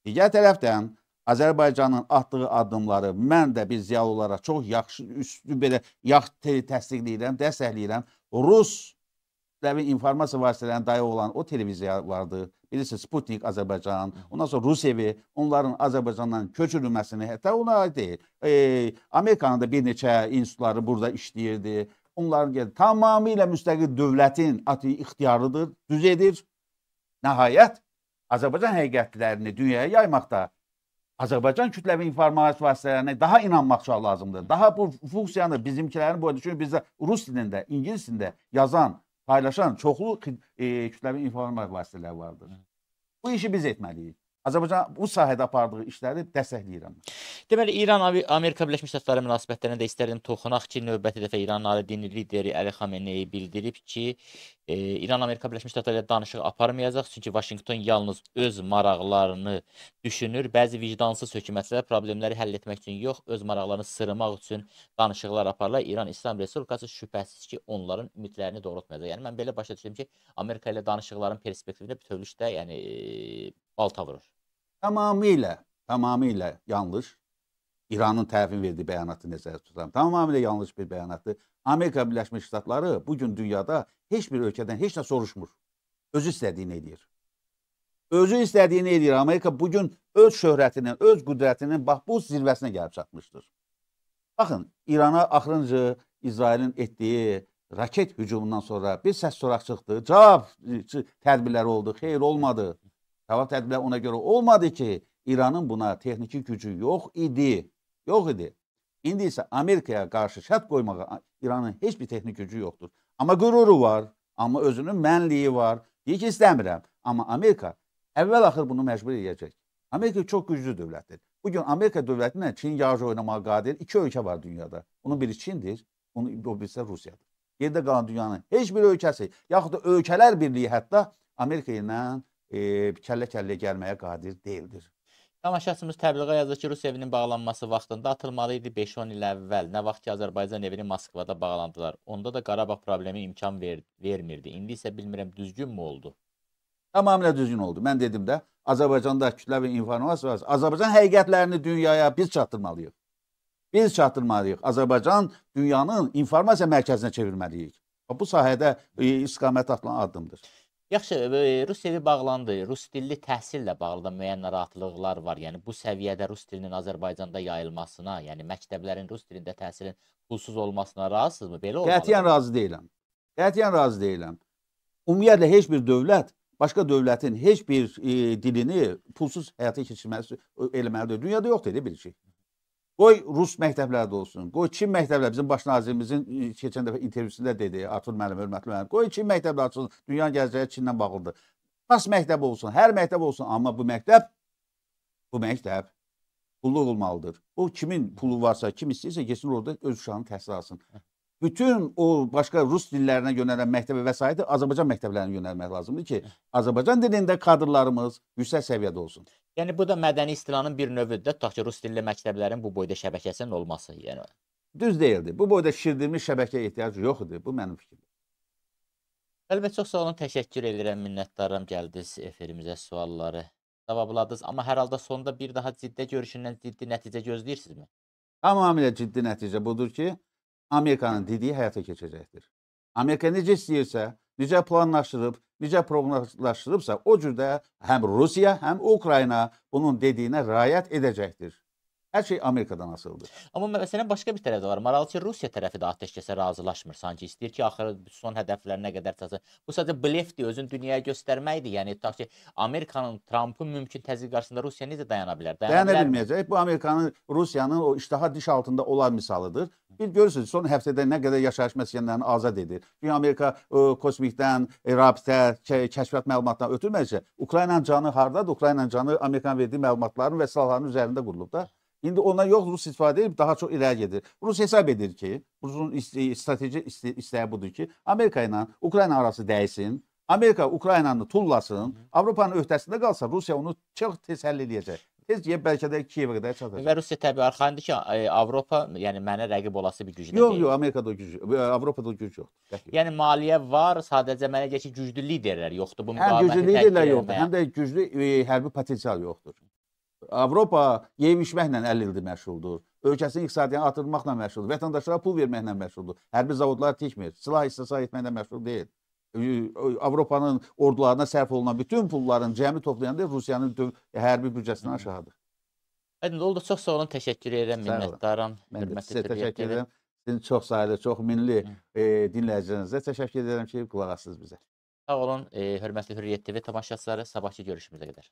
Speaker 2: Digər tərəfdən, Azərbaycanın atdığı addımları mən də bir ziyalı olaraq çox yaxşı, üstü belə təsdiqləyirəm, dəstəkləyirəm. Rus kütləvi informasiya vasitələrinin dayaq olan o televiziya vardı. Bilirsiniz, Sputnik Azərbaycan, ondan sonra Rusiyavi, onların Azərbaycandan köçürülməsini, hətta ona deyil. Amerikanın da bir neçə institutları burada işləyirdi. Onların tamamilə müstəqil dövlətin ixtiyarıdır, düz edir. Nəhayət, Azərbaycan həqiqətlərini dünyaya yaymaqda Azərbaycan kütləvi informasiya vasitələrinə daha inanmaq çox lazımdır. Daha bu funksiyanı bizimkilərin boyunca, çünki bizdə Rus dilində, İngilis dilində yazan, paylaşan çoxlu kütləvi informasiya vasitələri vardır. Bu işi biz etməliyik. Azərbaycan bu sahədə apardığı işləri dəstəkləyirəm.
Speaker 1: Deməli, İran-Amerika Birləşmiş Ştatları münasibətlərinə də istərdim toxunaq ki, növbəti dəfə İranın ali dini lideri Əli Xameneyi bildirib ki, İran-Amerika Birləşmiş Ştatları ilə danışıq aparmayacaq, çünki Vaşinqton yalnız öz maraqlarını düşünür. Bəzi vicdansız hökumətlər problemləri həll etmək üçün yox, öz maraqlarını sırmaq üçün danışıqlar aparırlar. İran İslam Respublikası şübhəsiz ki, onların ümidlərini doğrultmayacaq. Yəni, mən belə başa düşürəm ki, Amerika ilə danışıqların perspektivində bütövlükdə, yəni, balta vurur.
Speaker 2: Tamamilə yanlış. İranın tərəfin verdiyi bəyanatı nəzərdə tuturam. Tamamilə yanlış bir bəyanatdır. Amerika Birləşmiş Ştatları bugün dünyada heç bir ölkədən heç nə soruşmur. Özü istədiyini edir. Özü istədiyini edir. Amerika bugün öz şöhrətinin, öz qüdrətinin bax bu zirvəsinə gəlib çatmışdır. Baxın, İrana axırıncı İsrailin etdiyi raket hücumundan sonra bir səs soraq çıxdı. Cavab tədbirləri oldu. Xeyr, olmadı. Cavab tədbirləri ona görə olmadı ki, İranın buna texniki gücü yox idi. Yox idi. İndi isə Amerikaya qarşı şərt qoymağa İranın heç bir texnik gücü yoxdur. Amma qüruru var, amma özünün mənliyi var. Deyir ki, istəmirəm. Amma Amerika əvvəl-axır bunu məcbur edəcək. Amerika çox güclü dövlətdir. Bugün Amerika dövləti ilə Çin yarışı oynamağa qadir iki ölkə var dünyada. Bunun biri Çindir, o birisi Rusiyadır. Yerdə qalan dünyanın heç bir ölkəsi, yaxud da ölkələr birliyi hətta Amerika ilə kəllə-kəlləyə gəlməyə qadir deyildir.
Speaker 1: Tamaşaçımız təbliğat yazır ki, Rus evinin bağlanması vaxtında atılmalı idi 5-10 il əvvəl. Nə vaxt ki, Azərbaycan evini Moskvada bağlandılar. Onda da Qarabağ problemi imkan vermirdi. İndi isə bilmirəm, düzgün mü oldu?
Speaker 2: Tamamilə düzgün oldu. Mən dedim də, Azərbaycanda kütləvi informasiya var. Azərbaycan həqiqətlərini dünyaya biz çatdırmalıyıq. Biz çatdırmalıyıq. Azərbaycan dünyanın informasiya mərkəzinə çevirməliyik. Bu sahədə istiqamət atılan addımdır.
Speaker 1: Yaxşı, Rus evi bağlandı. Rus dilli təhsillə bağlı da müəyyən narahatlıqlar var. Yəni bu səviyyədə Rus dilinin Azərbaycanda yayılmasına, yəni məktəblərin Rus dilində təhsilin pulsuz olmasına razısınızmı? Belə olmalı.
Speaker 2: Qətiyyən razı deyiləm. Qətiyyən razı deyiləm. Ümumiyyətlə heç bir dövlət başqa dövlətin heç bir dilini pulsuz həyata keçirməsi eləməlidir. Dünyada yoxdur elə bir şey. Qoy Rus məktəblərdə olsun, qoy Çin məktəbləri, bizim baş nazirimizin keçən dəfə intervyusunda dedi, Artur müəllim, hörmətli müəllim, qoy Çin məktəbləri açılsın, dünya gələcəyi Çinlə bağlıdır. Pas məktəb olsun, hər məktəb olsun, amma bu məktəb pullu olmalıdır. O kimin pulu varsa, kim istəyirsə, geçsin orada öz uşağını təhsil alsın. Bütün o başqa Rus dillərinə yönələn məktəbə vəsaiti Azərbaycan məktəblərinə yönəlmək lazımdır ki, Azərbaycan dilində kadrlarımız yüksək səviyyədə olsun.
Speaker 1: Yəni bu da mədəni istilanın bir növüdür. Tutaq ki, Rus dilli məktəblərin bu boyda şəbəkəsinin olması. Yəni
Speaker 2: düz deyildi. Bu boyda şişirdilmiş şəbəkəyə ehtiyac yox idi. Bu mənim fikrim.
Speaker 1: Əlbəttə, çox sağ olun, təşəkkür edirəm, minnətdaram gəldiniz efirimizə sualları cavabladınız. Amma hər halda sonda bir daha ciddi görüşündən ciddi nəticə gözləyirsinizmi?
Speaker 2: Tamamilə ciddi nəticə budur ki, Amerikanın dediyi həyata keçəcəkdir. Amerika necə istəyirsə, necə planlaşdırıb, necə proqnozlaşdırıbsa, o cürdə həm Rusiya, həm Ukrayna bunun dediyinə riayət edəcəkdir. Hər şey Amerikadan asılıdır.
Speaker 1: Amma məsələn başqa bir tərəf də var. Maraqlı ki, Rusiya tərəfi də atəşkəsə razılaşmır sanki. İstəyir ki, axırı son hədəflərinə qədər çatsın. Bu sadəcə blefdir, özünü dünyaya göstərməkdir. Yəni tutaq ki, Amerikanın, Trampın mümkün təzyiq qarşısında Rusiya necə dayana bilər?
Speaker 2: Dayana bilməyəcək. Bu Amerikanın, Rusiyanın o iştaha diş altında olan misalıdır. Bir görürsünüz, son həftədə nə qədər yaşayış məskunlarını azad edir. Çünki Amerika kosmikdən, rabitə, kəşfiyyat məlumatlarını ötürməkcə, Ukraynanın canı hardadır? Ukraynanın canı Amerikanın verdiyi məlumatların və silahların üzərində qurulub da. İndi ona yox, Rus istifadə edib daha çox irəli gedir. Rus hesab edir ki, Rusun strateji istəyi budur ki, Amerika ilə Ukrayna arası dəysin, Amerika Ukraynanı tullasın, Avropanın öhdəsində qalsa, Rusiya onu çox tez həll edəcək. Tez bəlkə də Kiyevə qədər çatacaq.
Speaker 1: Və Rusiya təbii arxayındır ki, Avropa, yəni mənə rəqib olası bir gücdə
Speaker 2: deyil. Yox, Amerikada o güc, Avropada o güc yoxdur.
Speaker 1: Yəni maliyyə var, sadəcə mənə gəlir ki, güclü liderlər yoxdur. Bu
Speaker 2: həm güclü liderlər yoxdur, həm də güclü hərbi potensial yoxdur. Avropa yeyib-içməklə 50 ildir məşğuldur. Ölkəsinin iqtisadiyyatını artırmaqla məşğuldur. Vətəndaşlara pul verməklə məşğuldur. Hərbi zavodlar tikmir. Silah istehsal etməklə məşğul deyil. Avropanın ordularına sərf olunan bütün pulların cəmi toplayanda Rusiyanın hərbi büdcəsindən aşağıdır.
Speaker 1: Aydın oldu. Çox sağ olun. Təşəkkür edirəm. Minnətdaram.
Speaker 2: Mən də sizə təşəkkür edirəm. Sizin çox sayılı, çox minli dinləyicilərinizə təşəkkür edirəm ki, qulaq asdınız bizə.
Speaker 1: Sağ olun. Hörmətli Hürriyyət TV tamaşaçıları. Sabahki görüşümüzə qədər.